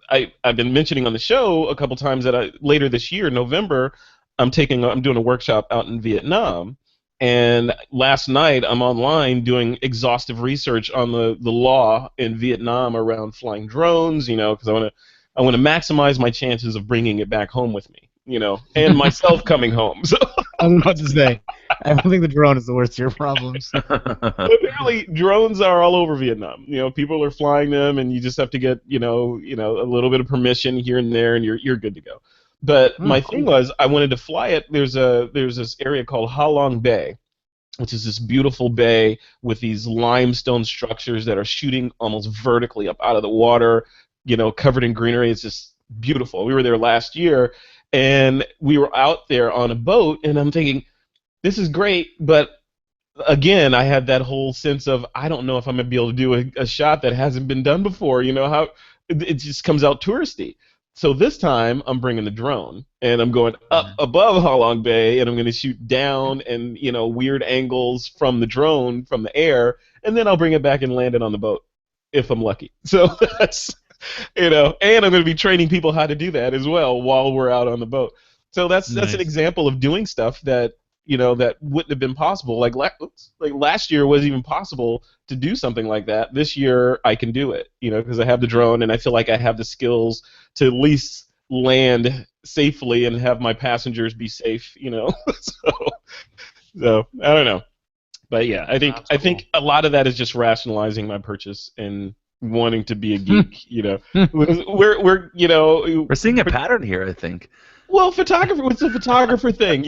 S1: I've been mentioning on the show a couple times that later this year, November, I'm doing a workshop out in Vietnam, and last night I'm online doing exhaustive research on the law in Vietnam around flying drones. Because I want to maximize my chances of bringing it back home with me. And myself coming home. So.
S2: I was about to say, I don't think the drone is the worst of your problems.
S1: Apparently, drones are all over Vietnam. People are flying them, and you just have to get a little bit of permission here and there, and you're good to go. But my thing was, I wanted to fly it. There's this area called Ha Long Bay, which is this beautiful bay with these limestone structures that are shooting almost vertically up out of the water, covered in greenery. It's just beautiful. We were there last year, and we were out there on a boat, and I'm thinking, this is great, but again, I had that whole sense of, I don't know if I'm going to be able to do a shot that hasn't been done before. How it just comes out touristy. So this time, I'm bringing the drone, and I'm going up above Ha Long Bay, and I'm going to shoot down and, weird angles from the drone, from the air, and then I'll bring it back and land it on the boat, if I'm lucky. So that's, and I'm going to be training people how to do that as well while we're out on the boat. So that's an example of doing stuff that, that wouldn't have been possible. Like last year wasn't even possible to do something like that. This year I can do it, because I have the drone, and I feel like I have the skills to at least land safely and have my passengers be safe, so I don't know. But yeah, I think a lot of that is just rationalizing my purchase and wanting to be a geek,
S3: We're seeing a pattern here, I think.
S1: Well, photographer, it's a photographer thing,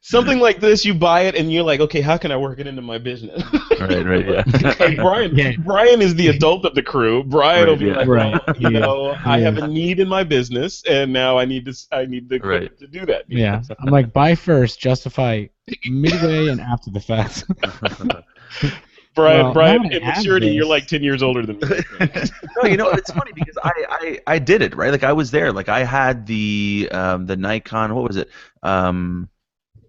S1: Something like this, you buy it, and you're like, okay, how can I work it into my business?
S3: Right, yeah.
S1: Like Brian is the adult of the crew. Brian will be like, I have a need in my business, and now I need the equipment to do that.
S2: Yeah, I'm like, buy first, justify midway and after the fact.
S1: Brian, in maturity, you're like 10 years older than me.
S3: No, it's funny because I did it, right? Like I was there. Like I had the Nikon, what was it? The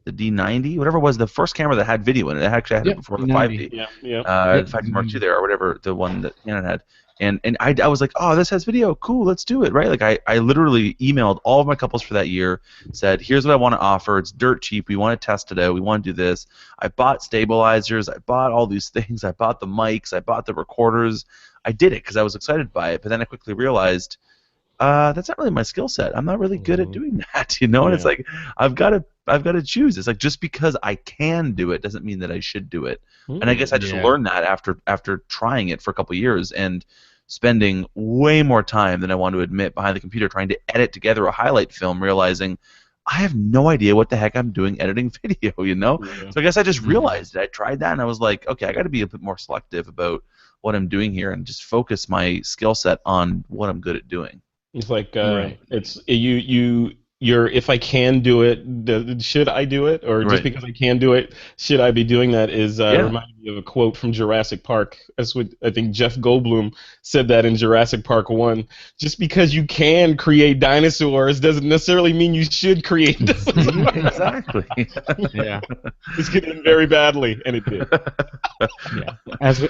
S3: D90, whatever it was, the first camera that had video in it. It actually had it before the 5D.
S1: Yeah.
S3: The 5D Mark II there, or whatever, the one that Canon had. And I was like, oh, this has video, cool, let's do it, right? Like I literally emailed all of my couples for that year, said, here's what I want to offer, it's dirt cheap, we want to test it out, we want to do this. I bought stabilizers, I bought all these things, I bought the mics, I bought the recorders. I did it because I was excited by it, but then I quickly realized that's not really my skill set. I'm not really good at doing that, And it's like I've got to choose. It's like just because I can do it doesn't mean that I should do it. And I guess I just learned that after trying it for a couple of years and spending way more time than I want to admit behind the computer trying to edit together a highlight film, realizing I have no idea what the heck I'm doing editing video, So I guess I just realized it. I tried that and I was like, okay, I got to be a bit more selective about what I'm doing here and just focus my skill set on what I'm good at doing.
S1: It's like
S2: Right.
S1: it's you're if I can do it, should I do it? Or just
S3: Right.
S1: because I can do it, should I be doing that? Is
S3: Yeah.
S1: reminding me of a quote from Jurassic Park. That's what I think Jeff Goldblum said that in Jurassic Park 1. Just because you can create dinosaurs doesn't necessarily mean you should create dinosaurs.
S3: Exactly.
S2: Yeah.
S1: This could end very badly, and it did.
S2: Yeah.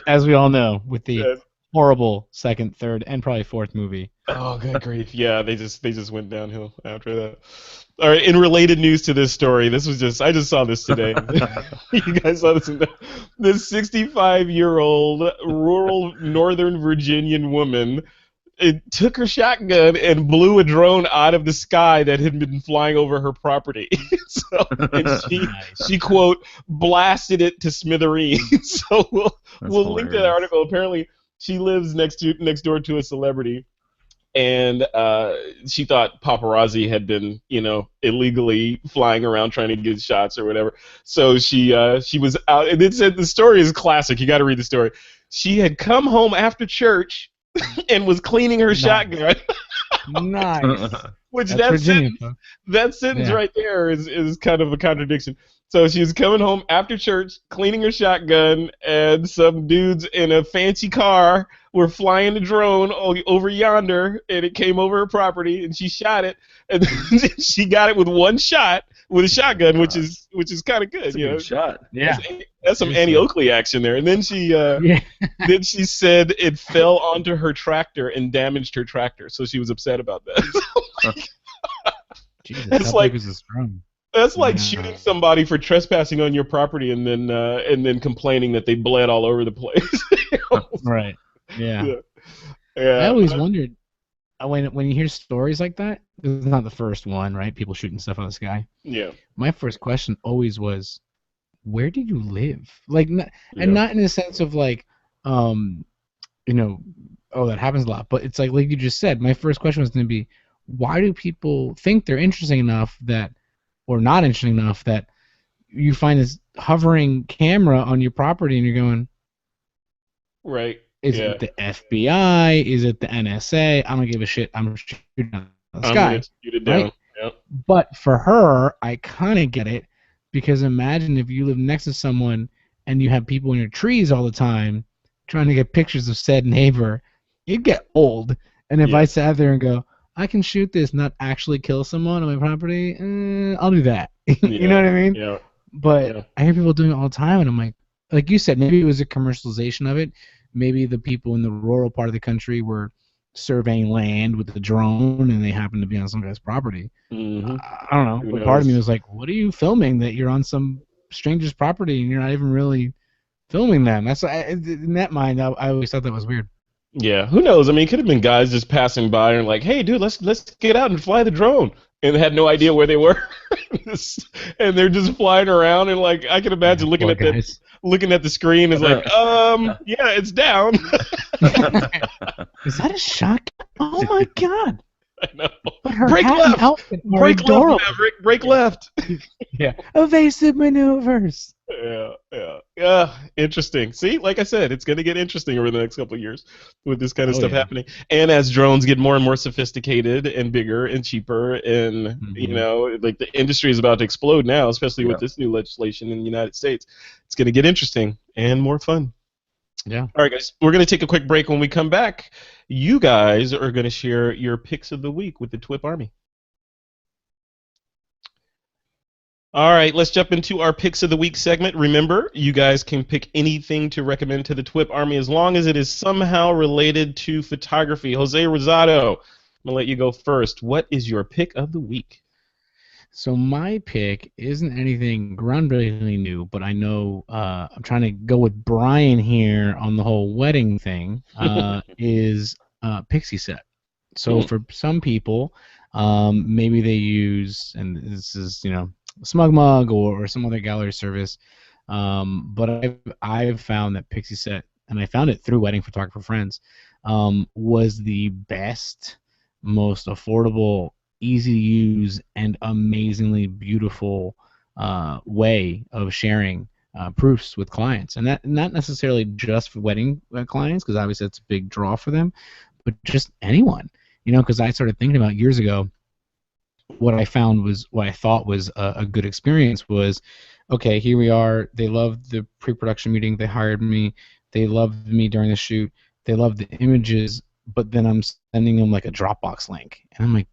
S2: As we all know, with the
S1: Yes.
S2: horrible second, third, and probably fourth movie.
S1: Oh, good grief! Yeah, they just went downhill after that. All right. In related news to this story, I just saw this today. You guys saw this? This 65-year-old rural Northern Virginian woman, it took her shotgun and blew a drone out of the sky that had been flying over her property. And she quote blasted it to smithereens. So we'll link to that
S3: hilarious.
S1: article. Apparently, she lives next door to a celebrity, and she thought paparazzi had been, illegally flying around trying to get shots or whatever. So she was out, and it said the story is classic. You got to read the story. She had come home after church and was cleaning her shotgun.
S2: Nice.
S1: Which
S2: That's
S1: that
S2: Virginia,
S1: sentence,
S2: folks.
S1: that sentence
S2: Yeah.
S1: right there is kind of a contradiction. So she was coming home after church, cleaning her shotgun, and some dudes in a fancy car were flying the drone over yonder, and it came over her property, and she shot it, and she got it with one shot with a shotgun, which is kind of good,
S3: That's a good shot.
S2: Yeah.
S1: That's some Annie Oakley action there. And then
S2: Yeah.
S1: then she said it fell onto her tractor and damaged her tractor, so she was upset about that.
S2: Jesus,
S1: It's
S2: how
S1: like-
S2: big is this drone?
S1: That's like
S2: Yeah.
S1: shooting somebody for trespassing on your property and then complaining that they bled all over the place.
S2: Right. Yeah.
S1: Yeah. Yeah.
S2: I always wondered when you hear stories like that. This is not the first one, right? People shooting stuff out of the sky.
S1: Yeah.
S2: My first question always was, where do you live? Like,
S1: Yeah.
S2: and not in the sense of like, oh, that happens a lot. But it's like you just said. My first question was going to be, why do people think they're interesting enough that, or not interesting enough that you find this hovering camera on your property and you're going,
S1: Right.
S2: is
S1: Yeah.
S2: it the FBI? Is it the NSA? I don't give a shit. I'm shooting out of the
S1: I'm
S2: sky.
S1: gonna shoot it down.
S2: right?
S1: Yep.
S2: But for her, I kind of get it, because imagine if you live next to someone and you have people in your trees all the time trying to get pictures of said neighbor, you'd get old. And if
S1: Yeah.
S2: I sat there and go, I can shoot this, not actually kill someone on my property, I'll do that. You know what I mean?
S1: Yeah.
S2: But
S1: Yeah.
S2: I hear people doing it all the time, and I'm like you said, maybe it was a commercialization of it. Maybe the people in the rural part of the country were surveying land with the drone, and they happened to be on some guy's property.
S1: Hmm.
S2: I don't know,
S1: Who
S2: but part of me
S1: knows?
S2: was like, what are you filming that you're on some stranger's property and you're not even really filming them? That's in that mind, I always thought that was weird.
S1: Yeah. Who knows? I mean, it could have been guys just passing by and like, hey, dude, let's get out and fly the drone, and had no idea where they were, and they're just flying around, and like I can imagine looking
S2: Poor
S1: at that.
S2: guys.
S1: Looking at the screen is like, yeah, it's down.
S2: Is that a shotgun? Oh my god!
S1: I know.
S2: But her
S1: Break
S2: hat
S1: left!
S2: and outfit are
S1: Break
S2: adorable.
S1: left, Maverick. Break left.
S2: Yeah, evasive maneuvers.
S1: Yeah. Interesting. See, like I said, it's going to get interesting over the next couple of years with this kind of stuff
S2: yeah.
S1: happening. And as drones get more and more sophisticated and bigger and cheaper, and like the industry is about to explode now, especially with this new legislation in the United States. It's going to get interesting and more fun.
S2: Yeah.
S1: All right, guys, we're going to take a quick break. When we come back, you guys are going to share your picks of the week with the TWiP Army. All right, let's jump into our picks of the week segment. Remember, you guys can pick anything to recommend to the TWiP Army as long as it is somehow related to photography. Jose Rosado, I'm going to let you go first. What is your pick of the week?
S2: So my pick isn't anything groundbreakingly new, but I know I'm trying to go with Brian here on the whole wedding thing. Is Pixie Set. So for some people, maybe they use, and this is Smugmug or some other gallery service, but I've found that Pixie Set, and I found it through Wedding Photographer Friends, was the best, most affordable, easy to use, and amazingly beautiful way of sharing proofs with clients, and that not necessarily just for wedding clients, because obviously that's a big draw for them, but just anyone. because I started thinking about years ago. What I thought was a good experience was, okay, here we are. They loved the pre-production meeting. They hired me. They loved me during the shoot. They loved the images, but then I'm sending them like a Dropbox link, and I'm like,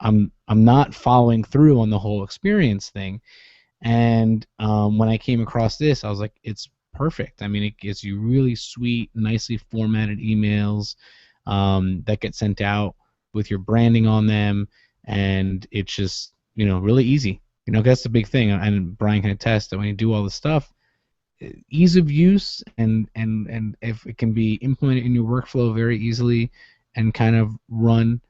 S2: I'm not following through on the whole experience thing. And when I came across this, I was like, it's perfect. I mean, it gives you really sweet, nicely formatted emails that get sent out with your branding on them, and it's just really easy. 'Cause that's the big thing, and Brian can attest that when you do all this stuff, ease of use and if it can be implemented in your workflow very easily and kind of run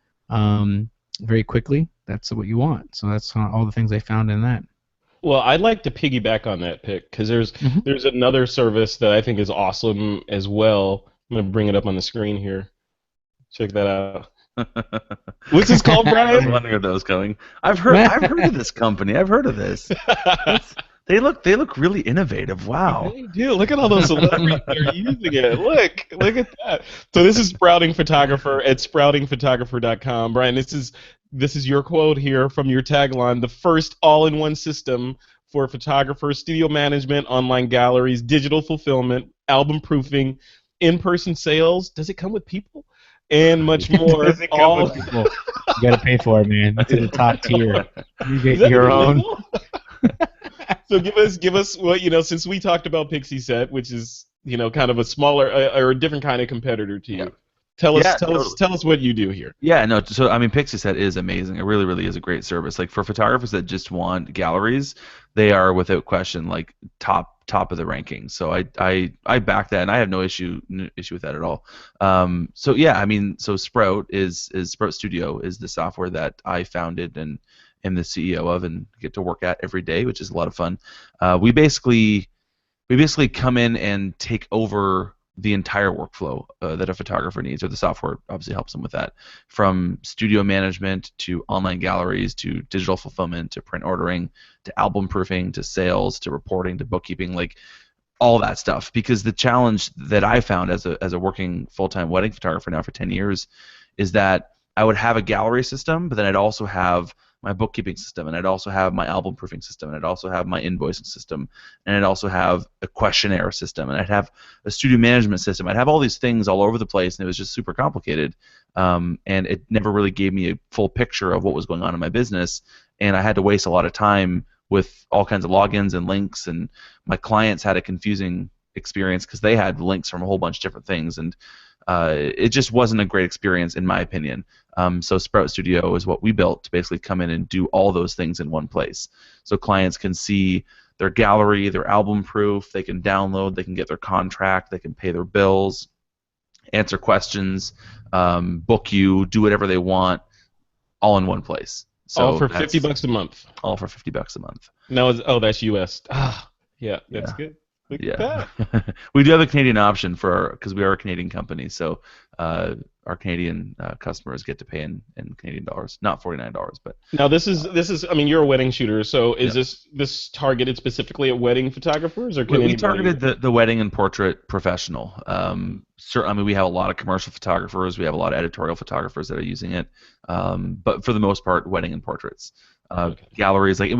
S2: very quickly, that's what you want. So that's all the things I found in that.
S1: Well, I'd like to piggyback on that pick because there's another service that I think is awesome as well. I'm gonna bring it up on the screen here. Check that out. What's this called,
S3: I was
S1: Brian?
S3: wondering if that was coming. I've heard of this company. I've heard of this. They look really innovative. Wow.
S1: They do. Look at all those celebrities that are using it. Look at that. So this is Sprouting Photographer at sproutingphotographer.com. Brian, this is your quote here from your tagline: the first all-in-one system for photographers, studio management, online galleries, digital fulfillment, album proofing, in-person sales. Does it come with people? And much more.
S2: Does it come with people? You gotta pay for it, man. That's in the top tier. You
S1: Is
S2: get
S1: that
S2: your own.
S1: illegal? So give us what since we talked about Pixie Set, which is kind of a smaller or a different kind of competitor to you.
S3: Yeah.
S1: Tell
S3: Totally.
S1: us what you do here.
S3: Yeah, no. So I mean, PictureLife is amazing. It really, really is a great service. Like for photographers that just want galleries, they are without question like top of the rankings. So I back that, and I have no issue with that at all. So yeah, I mean, so Sprout Studio is the software that I founded and am the CEO of and get to work at every day, which is a lot of fun. We basically come in and take over the entire workflow that a photographer needs, or the software obviously helps them with that, from studio management to online galleries to digital fulfillment to print ordering to album proofing to sales to reporting to bookkeeping, like all that stuff. Because the challenge that I found as a working full-time wedding photographer now for 10 years is that I would have a gallery system, but then I'd also have my bookkeeping system, and I'd also have my album proofing system, and I'd also have my invoicing system, and I'd also have a questionnaire system, and I'd have a studio management system. I'd have all these things all over the place, and it was just super complicated, and it never really gave me a full picture of what was going on in my business, and I had to waste a lot of time with all kinds of logins and links, and my clients had a confusing experience because they had links from a whole bunch of different things, and it just wasn't a great experience in my opinion. So Sprout Studio is what we built to basically come in and do all those things in one place. So clients can see their gallery, their album proof, they can download, they can get their contract, they can pay their bills, answer questions, book you, do whatever they want, all in one place. So
S1: all for $50 a month.
S3: All for $50 a month.
S1: No, that's US. Yeah, that's good. Look at that.
S3: We do have a Canadian option because we are a Canadian company, so our Canadian customers get to pay in Canadian dollars, not $49, but.
S1: Now this is. I mean, you're a wedding shooter, so is this targeted specifically at wedding photographers, or can
S3: we targeted the wedding and portrait professional? I mean, we have a lot of commercial photographers, we have a lot of editorial photographers that are using it, but for the most part, wedding and portraits. Galleries, like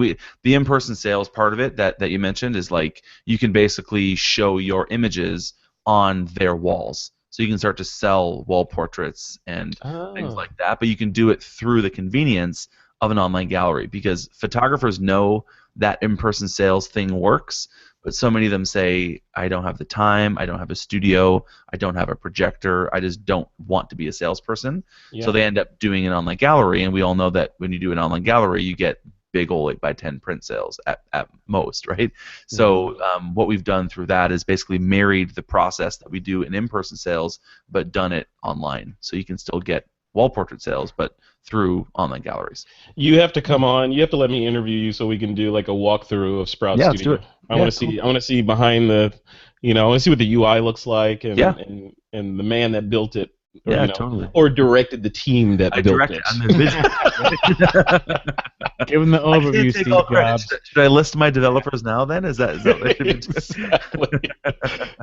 S3: the in-person sales part of it that you mentioned is like you can basically show your images on their walls, so you can start to sell wall portraits and things like that, but you can do it through the convenience of an online gallery, because photographers know that in-person sales thing works, but so many of them say, I don't have the time, I don't have a studio, I don't have a projector, I just don't want to be a salesperson. Yeah. So they end up doing an online gallery, and we all know that when you do an online gallery, you get big old 8x10 print sales at most, right? So what we've done through that is basically married the process that we do in person sales, but done it online. So you can still get wall portrait sales, but through online galleries.
S1: You have to come on. You have to let me interview you so we can do like a walkthrough of Sprout Studio.
S3: Let's do it.
S1: I want to see. I want to see behind the. I want to see what the UI looks like, and the man that built it or
S3: Yeah, totally.
S1: or directed the team that
S3: I
S1: built
S3: directed.
S1: it.
S3: I'm the vision.
S2: Give them the
S3: I can't
S2: overview,
S3: take
S2: Steve
S3: all credit.
S2: Jobs.
S3: Should I list my developers now? Then is that what I should be
S1: Exactly.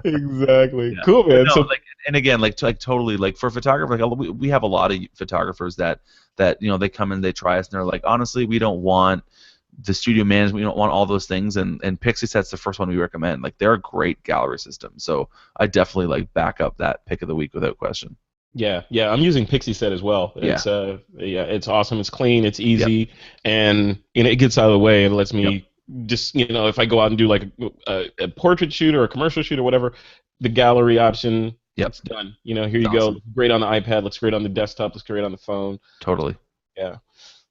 S1: Exactly.
S3: Yeah.
S1: Cool,
S3: But
S1: man.
S3: no,
S1: So
S3: like, and again, like totally, like for photography, like we have a lot of photographers that they come in, they try us, and they're like, honestly, we don't want the studio management, we don't want all those things, and Pixieset's the first one we recommend. Like, they're a great gallery system, so I definitely like back up that pick of the week without question.
S1: yeah, I'm using Pixieset as well.
S3: Yeah.
S1: It's awesome. It's clean. It's
S3: Yep.
S1: easy, and it gets out of the way. It lets me
S3: Yep.
S1: just if I go out and do like a portrait shoot or a commercial shoot or whatever, the gallery option.
S3: Yep.
S1: It's done. Here you
S3: It's
S1: go.
S3: awesome.
S1: Looks great on the iPad. Looks great on the desktop. Looks great on the phone.
S3: Totally.
S1: Yeah.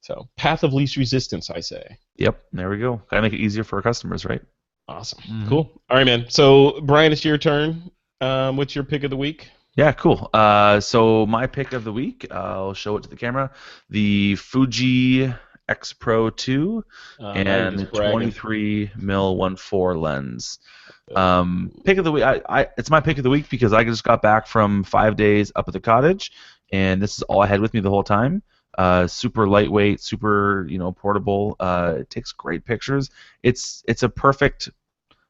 S1: So path of least resistance, I say.
S3: Yep. There we go. Gotta make it easier for our customers, right?
S1: Awesome.
S2: Mhm.
S1: Cool. All right, man. So Brian, it's your turn. What's your pick of the week?
S3: Yeah, cool. So my pick of the week, I'll show it to the camera. The Fuji X Pro 2
S1: Now you're
S3: and
S1: just bragging.
S3: 23 mm 1.4 lens. Pick of the week. It's my pick of the week because I just got back from 5 days up at the cottage, and this is all I had with me the whole time. Super lightweight, super portable. It takes great pictures. It's a perfect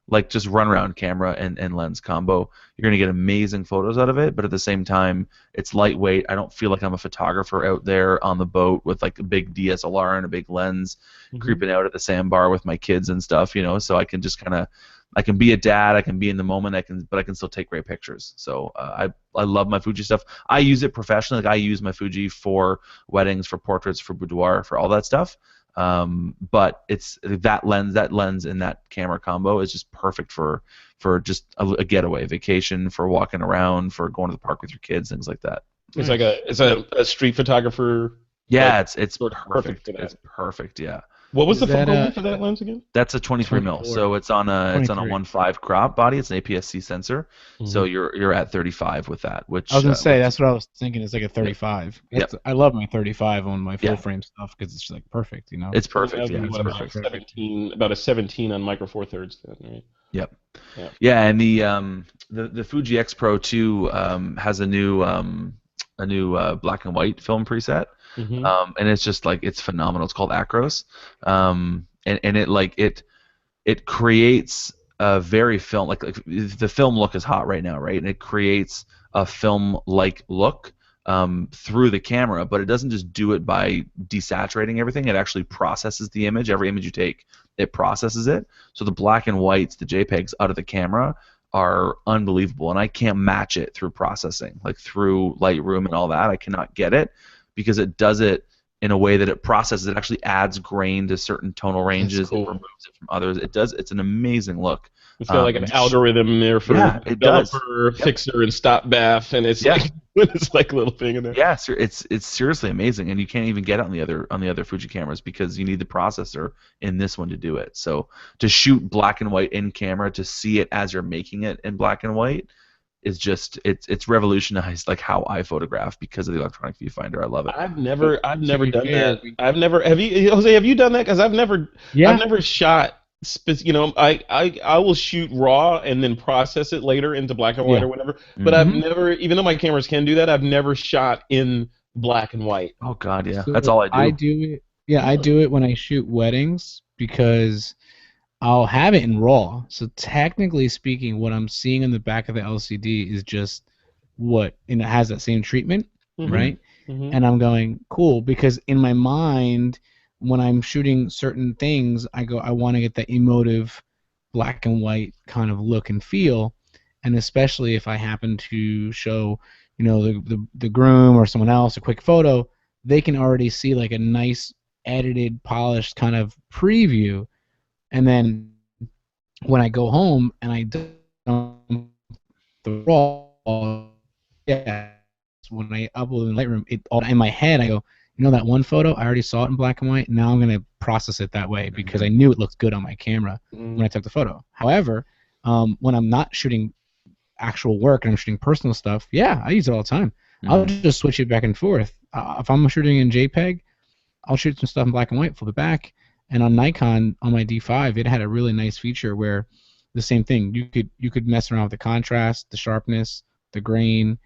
S3: like just run around camera and lens combo. You're gonna get amazing photos out of it, but at the same time, it's lightweight. I don't feel like I'm a photographer out there on the boat with like a big DSLR and a big lens, creeping out at the sandbar with my kids and stuff. So I can just I can be a dad. I can be in the moment. But I can still take great pictures. So I love my Fuji stuff. I use it professionally. Like I use my Fuji for weddings, for portraits, for boudoir, for all that stuff. But it's that lens and that camera combo is just perfect for just a getaway vacation, for walking around, for going to the park with your kids, things like that.
S1: It's like a street photographer.
S3: Yeah,
S1: like,
S3: it's
S1: sort of perfect for that.
S3: It's perfect. Yeah.
S1: What was
S2: Is
S1: the
S2: that,
S1: focal length for that lens again?
S3: That's a 23 mil,
S2: 24.
S3: so it's on a
S2: 23.
S3: 1.5 crop body. It's an APS-C sensor, so you're at 35 with that. Which
S2: I was gonna say that's what I was thinking. It's like a 35.
S3: Yep.
S2: I love my 35 on my full
S3: Yeah.
S2: frame stuff because it's like perfect.
S3: It's perfect.
S1: That'd
S3: Yeah,
S1: be
S3: it's
S1: what,
S3: perfect.
S1: about a 17 on micro four thirds then, right?
S3: Yep.
S1: Yeah.
S3: Yeah, and the Fuji X Pro 2 has a new black and white film preset, and it's just like it's phenomenal. It's called Acros, and it creates a very film like the film look is hot right now, right? And it creates a film-like look through the camera, but it doesn't just do it by desaturating everything. It actually processes the image. Every image you take, it processes it. So the black and whites, the JPEGs out of the camera are unbelievable, and I can't match it through processing, like through Lightroom and all that. I cannot get it because it does it in a way that it processes. It actually adds grain to certain tonal ranges.
S1: cool.
S3: It removes it from others. It's an amazing look.
S1: It's got like an algorithm there for
S3: it does.
S1: developer, fixer, and stop bath, and it's like it's like a little thing in there.
S3: Yeah, it's seriously amazing, and you can't even get it on the other Fuji cameras because you need the processor in this one to do it. So to shoot black and white in camera, to see it as you're making it in black and white, is just it's revolutionized like how I photograph because of the electronic viewfinder. I love it.
S1: I've never done that. Have you, Jose? Have you done that? Because I've never shot. I will shoot raw and then process it later into black and white or whatever. But I've never, even though my cameras can do that, I've never shot in black and white.
S3: Oh God, yeah,
S2: So
S3: that's all I do.
S2: I do it. Yeah, I do it when I shoot weddings because I'll have it in RAW. So technically speaking, what I'm seeing in the back of the LCD is just and it has that same treatment, right? And I'm going, cool, because in my mind, when I'm shooting certain things, I want to get that emotive black and white kind of look and feel, and especially if I happen to show, the groom or someone else a quick photo, they can already see like a nice edited, polished kind of preview. And then when I go home and I dump the raw, when I upload in Lightroom, it all in my head I go, that one photo, I already saw it in black and white. Now I'm going to process it that way because I knew it looked good on my camera when I took the photo. However, when I'm not shooting actual work and I'm shooting personal stuff, I use it all the time. I'll just switch it back and forth. If I'm shooting in JPEG, I'll shoot some stuff in black and white, flip it back. And on Nikon, on my D5, it had a really nice feature where the same thing. You could mess around with the contrast, the sharpness, the grain,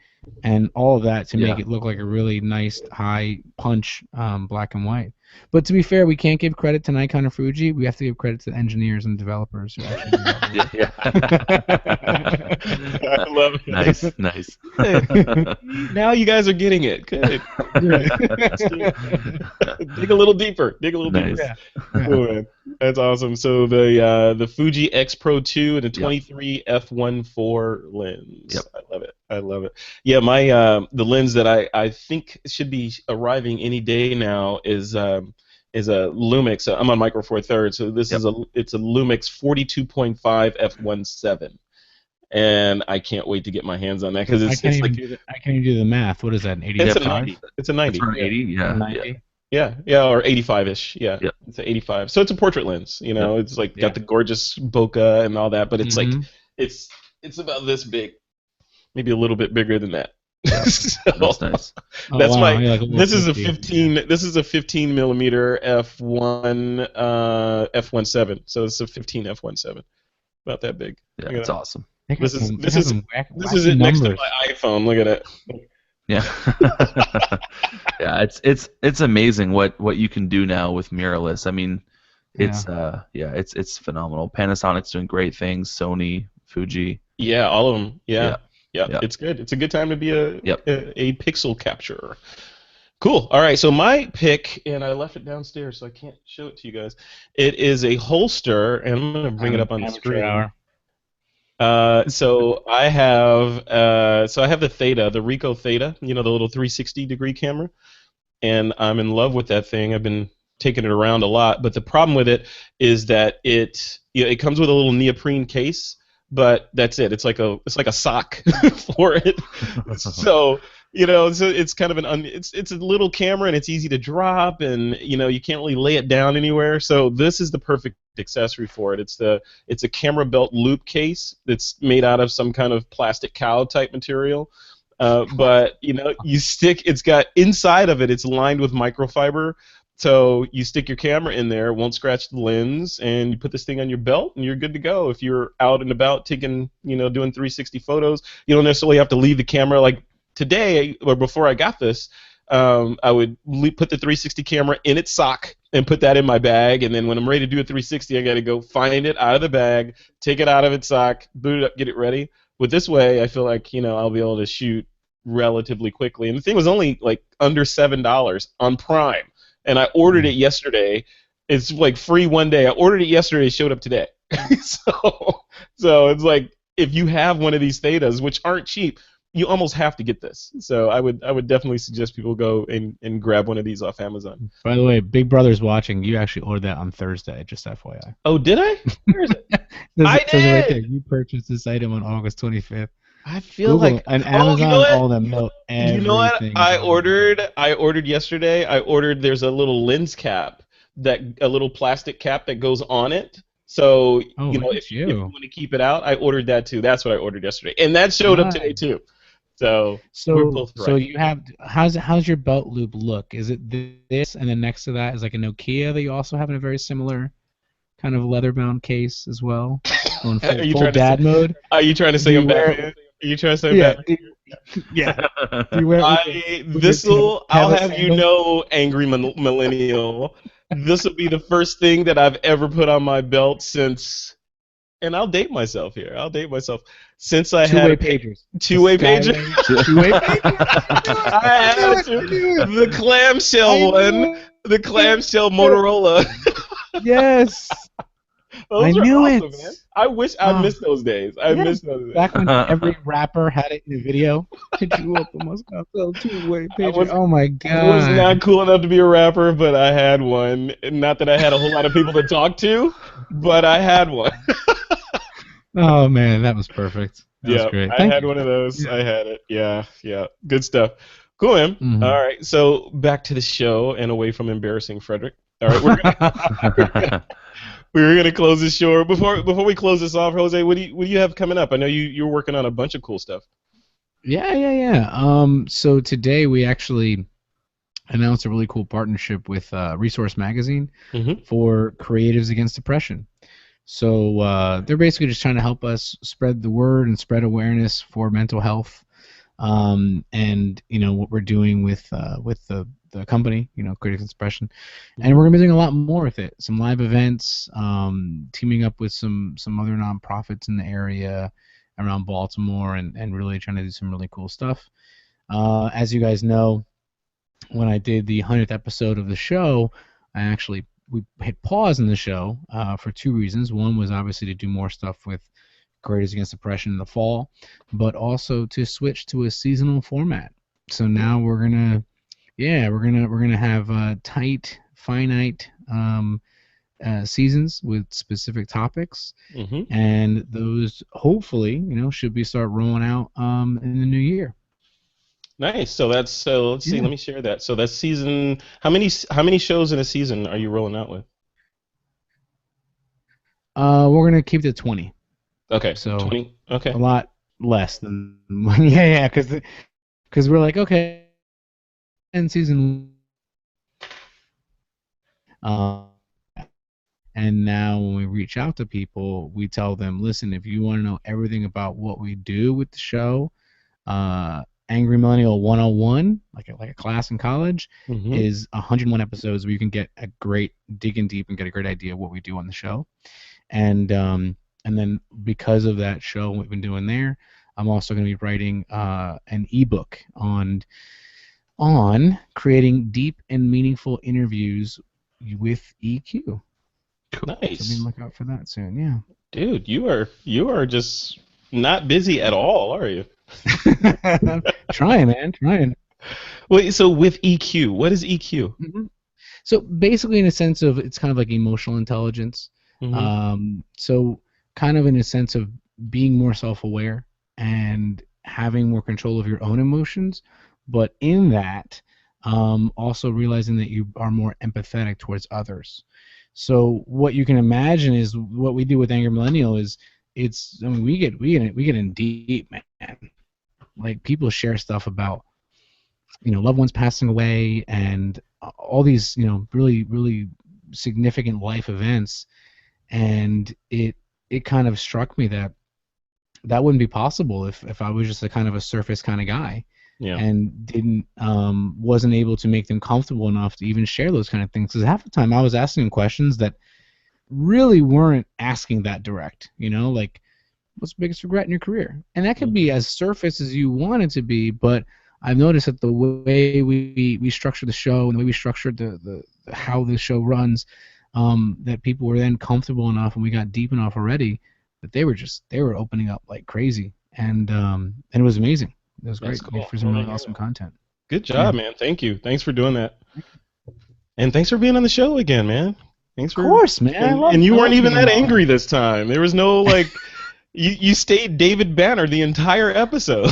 S2: and all of that to
S3: Yeah.
S2: make it look like a really nice high punch black and white. But to be fair, we can't give credit to Nikon or Fuji. We have to give credit to the engineers and developers who actually do that work.
S3: Yeah.
S1: I love it.
S3: Nice.
S1: Now you guys are getting it. Good. Dig a little deeper. Dig a little
S3: Nice.
S1: deeper.
S2: Yeah.
S1: Cool, man. That's awesome. So the Fuji X Pro 2 and a 23 f1.4 lens.
S3: Yep.
S1: I love it. I love it. Yeah, my the lens that I think should be arriving any day now is a Lumix. I'm on Micro Four Thirds, so this is it's a Lumix 42.5 f1.7. And I can't wait to get my hands on that because
S2: I can't even do the math. What is that? An 85?
S1: It's a 90. It's a 90.
S3: It's around 80. Yeah.
S2: 90.
S1: Yeah, or 85-ish. Yeah,
S3: Yep.
S1: It's an 85. So it's a portrait lens. You know, it's like got the gorgeous bokeh and all that, but it's like it's about this big, maybe a little bit bigger than that. So,
S3: That's nice.
S1: That's
S2: wow.
S1: my.
S2: Like
S1: this is a 15. This is a 15 millimeter f1 f1.7. So it's a 15 f1.7. About that big.
S3: Yeah, it's awesome.
S1: This is
S2: wacky
S1: it next to
S2: numbers.
S1: my iPhone. Look at it.
S3: Yeah. Yeah, it's amazing what you can do now with mirrorless. I mean, it's it's phenomenal. Panasonic's doing great things, Sony, Fuji.
S1: Yeah, all of them. Yeah.
S3: Yeah.
S1: It's good. It's a good time to be a pixel capturer. Cool. All right, so my pick, and I left it downstairs, so I can't show it to you guys. It is a holster, and I'm going to bring it up on the screen. So I have the Theta, the Ricoh Theta, you know, the little 360-degree camera, and I'm in love with that thing. I've been taking it around a lot, but the problem with it is that it comes with a little neoprene case, but that's it. It's like a sock for it. So it's kind of it's a little camera, and it's easy to drop, and you can't really lay it down anywhere. So this is the perfect accessory for it. It's a camera belt loop case that's made out of some kind of plastic cow type material. But it's got inside of it, it's lined with microfiber. So you stick your camera in there, it won't scratch the lens, and you put this thing on your belt, and you're good to go. If you're out and about taking, doing 360 photos, you don't necessarily have to leave the camera. Like today, or before I got this, I would put the 360 camera in its sock and put that in my bag, and then when I'm ready to do a 360, I got to go find it out of the bag, take it out of its sock, boot it up, get it ready. With this way, I feel like I'll be able to shoot relatively quickly. And the thing was only like under $7 on Prime. And I ordered it yesterday. It's like free one day. I ordered it yesterday. It showed up today. So it's like if you have one of these Thetas, which aren't cheap, you almost have to get this. So I would definitely suggest people go and grab one of these off Amazon.
S2: By the way, Big Brother's watching. You actually ordered that on Thursday, just FYI.
S1: Oh, did I? Where is it?
S2: It says it right there. You purchased this item on August 25th.
S1: I feel
S2: Google
S1: like
S2: and Amazon, all of them know everything.
S1: You know what? I ordered yesterday. There's a little lens cap, a little plastic cap that goes on it. So if you want to keep it out, I ordered that too. That's what I ordered yesterday, and that showed up today too. So we're both right.
S2: So you have how's your belt loop look? Is it this, and then next to that is like a Nokia that you also have in a very similar kind of leather-bound case as well? On full dad mode.
S1: Are you trying to say I'm Batman? Are you trying to say Batman?
S2: Yeah.
S1: I'll have you know, angry millennial, this will be the first thing that I've ever put on my belt since, and I'll date myself here. Since I had
S2: pagers.
S1: Two-way pager.
S2: Two-way pager.
S1: I had the clamshell one, the clamshell Motorola.
S2: Yes.
S1: Those
S2: I knew
S1: awesome,
S2: it.
S1: Man. I wish I missed those days. I missed those days.
S2: Back when every rapper had it in a video. Hit you up, I must have a two-way pager. Oh my god.
S1: I was not cool enough to be a rapper, but I had one. Not that I had a whole lot of people to talk to, but I had one.
S2: Oh man, that was perfect. That was great.
S1: I had one of those. Yeah. I had it. Yeah. Good stuff. Cool, man. Mm-hmm. All right, so back to the show and away from embarrassing Frederick. All right, we're gonna close this show. Before we close this off, Jose, what do you have coming up? I know you're working on a bunch of cool stuff.
S2: Yeah. So today we actually announced a really cool partnership with Resource Magazine for Creatives Against Depression. So they're basically just trying to help us spread the word and spread awareness for mental health and what we're doing with the company, Critics Expression, and we're gonna be doing a lot more with it. Some live events, teaming up with some other nonprofits in the area around Baltimore, and really trying to do some really cool stuff. As you guys know, when I did the 100th episode of the show, we hit pause in the show for two reasons. One was obviously to do more stuff with Creators Against Depression in the fall, but also to switch to a seasonal format. So now we're gonna have tight, finite seasons with specific topics, and those hopefully should be start rolling out in the new year.
S1: Nice. So let's see. Let me share that. So that's season. How many shows in a season are you rolling out with?
S2: We're gonna keep it at 20.
S1: Okay.
S2: So
S1: 20. Okay.
S2: A lot less than yeah, because we're like, okay, and season. And now when we reach out to people, we tell them, listen, if you want to know everything about what we do with the show, Angry Millennial 101, like a class in college, is 101 episodes where you can get a great digging deep and get a great idea of what we do on the show. And then because of that show, what we've been doing there, I'm also going to be writing an ebook on creating deep and meaningful interviews with EQ.
S1: Nice.
S2: So be on the lookout for that soon. Yeah.
S1: Dude, you are just not busy at all, are you?
S2: Trying, man. Trying.
S1: Wait, so with EQ, what is EQ?
S2: So basically, in a sense of, it's kind of like emotional intelligence. So kind of in a sense of being more self-aware and having more control of your own emotions, but in that, also realizing that you are more empathetic towards others. So what you can imagine is what we do with Angry Millennial is we get in deep, man. Like, people share stuff about loved ones passing away and all these really, really significant life events, and it kind of struck me that wouldn't be possible if I was just a kind of a surface kind of guy.
S1: Yeah.
S2: And wasn't able to make them comfortable enough to even share those kind of things. Because half the time I was asking them questions that really weren't asking that direct. Like, what's the biggest regret in your career? And that could be as surface as you want it to be. But I've noticed that the way we structure the show and the way we structured the how the show runs, that people were then comfortable enough, and we got deep enough already that they were opening up like crazy, and it was amazing. It was great.
S1: Cool.
S2: For some really awesome content.
S1: Good job, man. Thank you. Thanks for doing that. And thanks for being on the show again, man. Thanks for.
S2: Of course, man.
S1: And you weren't even that angry this time. There was no like. You stayed David Banner the entire episode.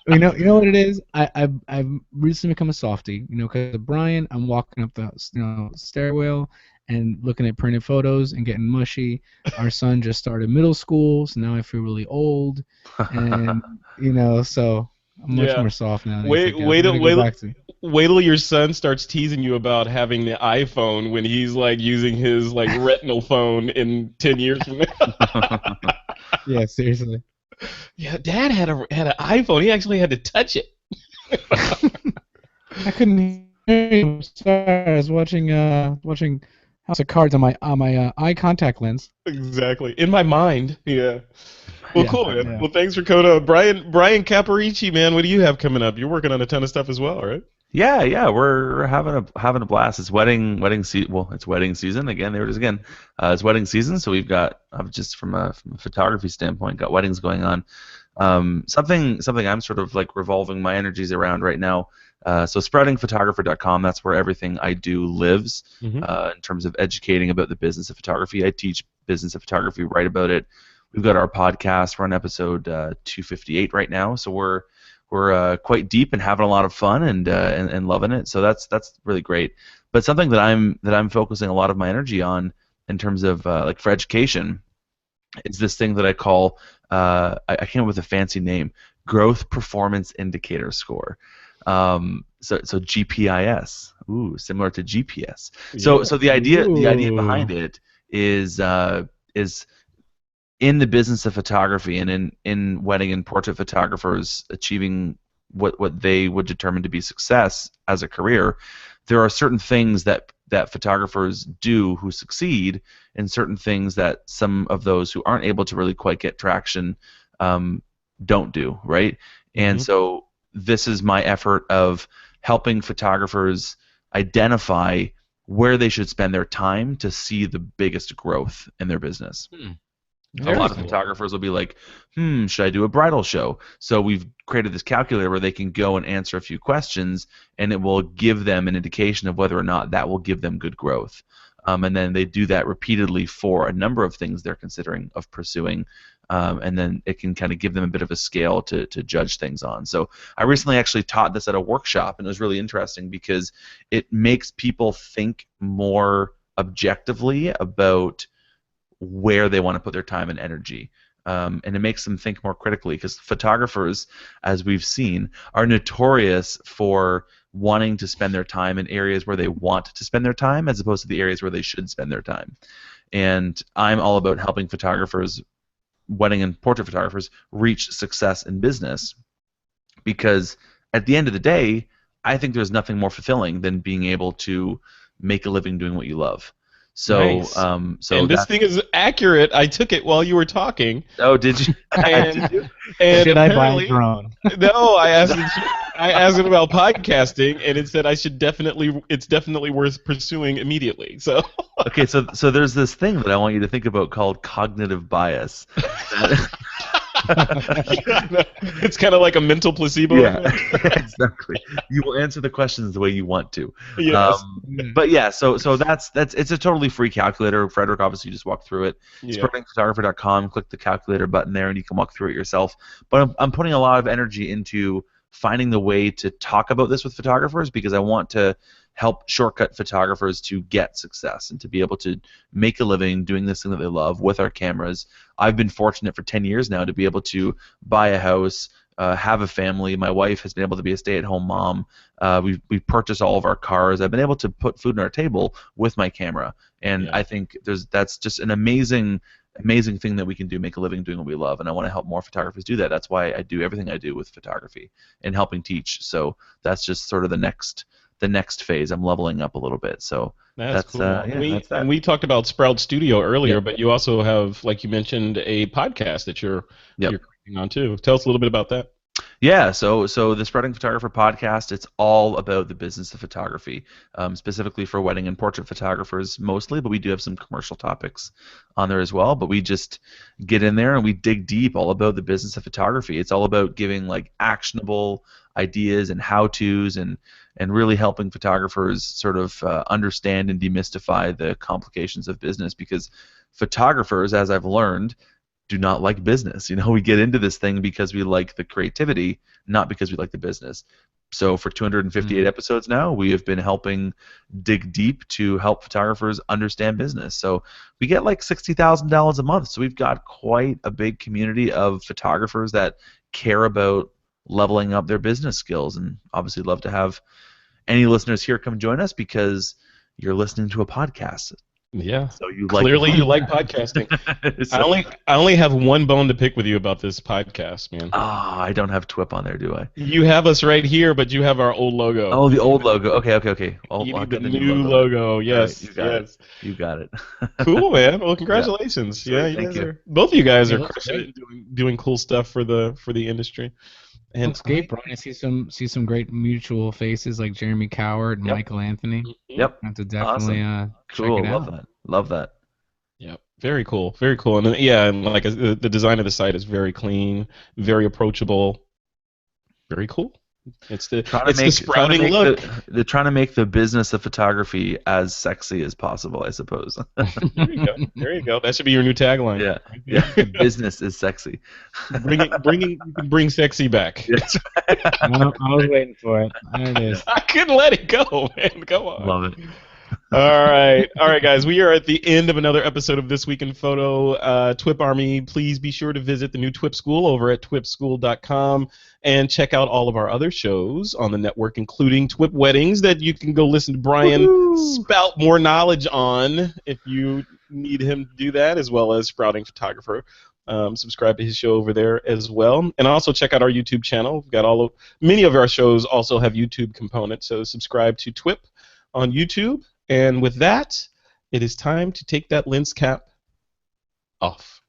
S2: You know what it is? I've recently become a softie. Because of Brian, I'm walking up the stairwell and looking at printed photos and getting mushy. Our son just started middle school, so now I feel really old, and so I'm much more soft now.
S1: Wait till your son starts teasing you about having the iPhone when he's like using his like retinal phone in 10 years from now.
S2: Yeah, seriously.
S1: Yeah, Dad had an iPhone. He actually had to touch it.
S2: I couldn't hear you. Sorry, I was watching House of Cards on my eye contact lens.
S1: Exactly. In my mind. Yeah. Well,
S2: Yeah,
S1: cool, man.
S2: yeah.
S1: Well, thanks for coming on. Brian Caparici, man, what do you have coming up? You're working on a ton of stuff as well, right?
S3: Yeah, we're having a blast. It's wedding season again. There it is again. It's wedding season, so we've got just from a photography standpoint, got weddings going on. Something I'm sort of like revolving my energies around right now. So spreadingphotographer.com, that's where everything I do lives. In terms of educating about the business of photography. I teach business of photography, write about it. We've got our podcast. We're on episode 258 right now, so we're quite deep and having a lot of fun and loving it. So that's really great. But something that I'm focusing a lot of my energy on in terms of like for education is this thing that I call I came up with a fancy name, Growth Performance Indicator Score. So GPIS. Ooh, similar to GPS. So the idea behind it is in the business of photography and in wedding and portrait photographers achieving what they would determine to be success as a career, there are certain things that photographers do who succeed, and certain things that some of those who aren't able to really quite get traction don't do, right? And so this is my effort of helping photographers identify where they should spend their time to see the biggest growth in their business. A lot of photographers will be like, should I do a bridal show? So we've created this calculator where they can go and answer a few questions, and it will give them an indication of whether or not that will give them good growth. And then they do that repeatedly for a number of things they're considering of pursuing, and then it can kind of give them a bit of a scale to judge things on. So I recently actually taught this at a workshop, and it was really interesting because it makes people think more objectively about where they want to put their time and energy. And it makes them think more critically, because photographers, as we've seen, are notorious for wanting to spend their time in areas where they want to spend their time as opposed to the areas where they should spend their time. And I'm all about helping photographers, wedding and portrait photographers, reach success in business, because at the end of the day, I think there's nothing more fulfilling than being able to make a living doing what you love. So,
S1: nice. And this thing is accurate. I took it while you were talking.
S3: Oh, did you?
S1: And
S2: should I buy a drone?
S1: No, I asked it about podcasting, and it said it's definitely worth pursuing immediately. So
S3: okay, so there's this thing that I want you to think about called cognitive bias.
S1: It's kind of like a mental placebo.
S3: Yeah, exactly. You will answer the questions the way you want to.
S1: Yes.
S3: But yeah, so that's it's a totally free calculator. Frederick obviously just walked through it.
S1: Yeah.
S3: Spreadingphotographer.com. Click the calculator button there, and you can walk through it yourself. But I'm putting a lot of energy into finding the way to talk about this with photographers, because I want to help shortcut photographers to get success and to be able to make a living doing this thing that they love with our cameras. I've been fortunate for 10 years now to be able to buy a house, have a family. My wife has been able to be a stay-at-home mom. We've purchased all of our cars. I've been able to put food on our table with my camera, and I think that's just an amazing thing that we can do, make a living doing what we love, and I want to help more photographers do that. That's why I do everything I do with photography and helping teach. So that's just sort of the next phase. I'm leveling up a little bit. So that's cool.
S1: And we talked about Sprout Studio earlier, but you also have, like you mentioned, a podcast that you're creating on too. Tell us a little bit about that.
S3: Yeah, so the Spreading Photographer podcast, it's all about the business of photography, specifically for wedding and portrait photographers mostly, but we do have some commercial topics on there as well. But we just get in there and we dig deep all about the business of photography. It's all about giving like actionable ideas and how-tos and really helping photographers sort of understand and demystify the complications of business, because photographers, as I've learned, do not like business. You know, we get into this thing because we like the creativity, not because we like the business. So for 258 episodes now, we have been helping dig deep to help photographers understand business. So we get like $60,000 a month. So we've got quite a big community of photographers that care about leveling up their business skills, and obviously love to have any listeners here come join us because you're listening to a podcast.
S1: Yeah.
S3: So you
S1: clearly you like podcasting.
S3: So,
S1: I only have one bone to pick with you about this podcast, man.
S3: I don't have TWiP on there, do I?
S1: You have us right here, but you have our old logo.
S3: Oh, the old logo. Okay.
S1: You need the new logo. Yes.
S3: Right, you got it.
S1: Cool, man. Well, congratulations. Yeah, both of you guys are crushing it, doing cool stuff for the industry. And
S2: looks great, Brian. I see some great mutual faces like Jeremy Coward and Michael Anthony.
S3: Yep.
S2: I have to definitely
S3: cool.
S2: check it out.
S3: Love that.
S1: Yeah. Very cool. And and like the design of the site is very clean, very approachable. Very cool. It's the sprouting look.
S3: They're trying to make the business of photography as sexy as possible, I suppose.
S1: There you go. That should be your new tagline.
S3: Yeah. Business is sexy.
S1: Bring sexy back.
S3: Yes.
S2: I was waiting for it. There it is.
S1: I couldn't let it go, man. Go on.
S3: Love it.
S1: All right, guys. We are at the end of another episode of This Week in Photo. TWiP Army, please be sure to visit the new TWiP School over at twipschool.com and check out all of our other shows on the network, including TWiP Weddings, that you can go listen to Brian spout more knowledge on if you need him to do that, as well as Sprouting Photographer. Subscribe to his show over there as well, and also check out our YouTube channel. We've got many of our shows also have YouTube components, so subscribe to TWiP on YouTube. And with that, it is time to take that lens cap off.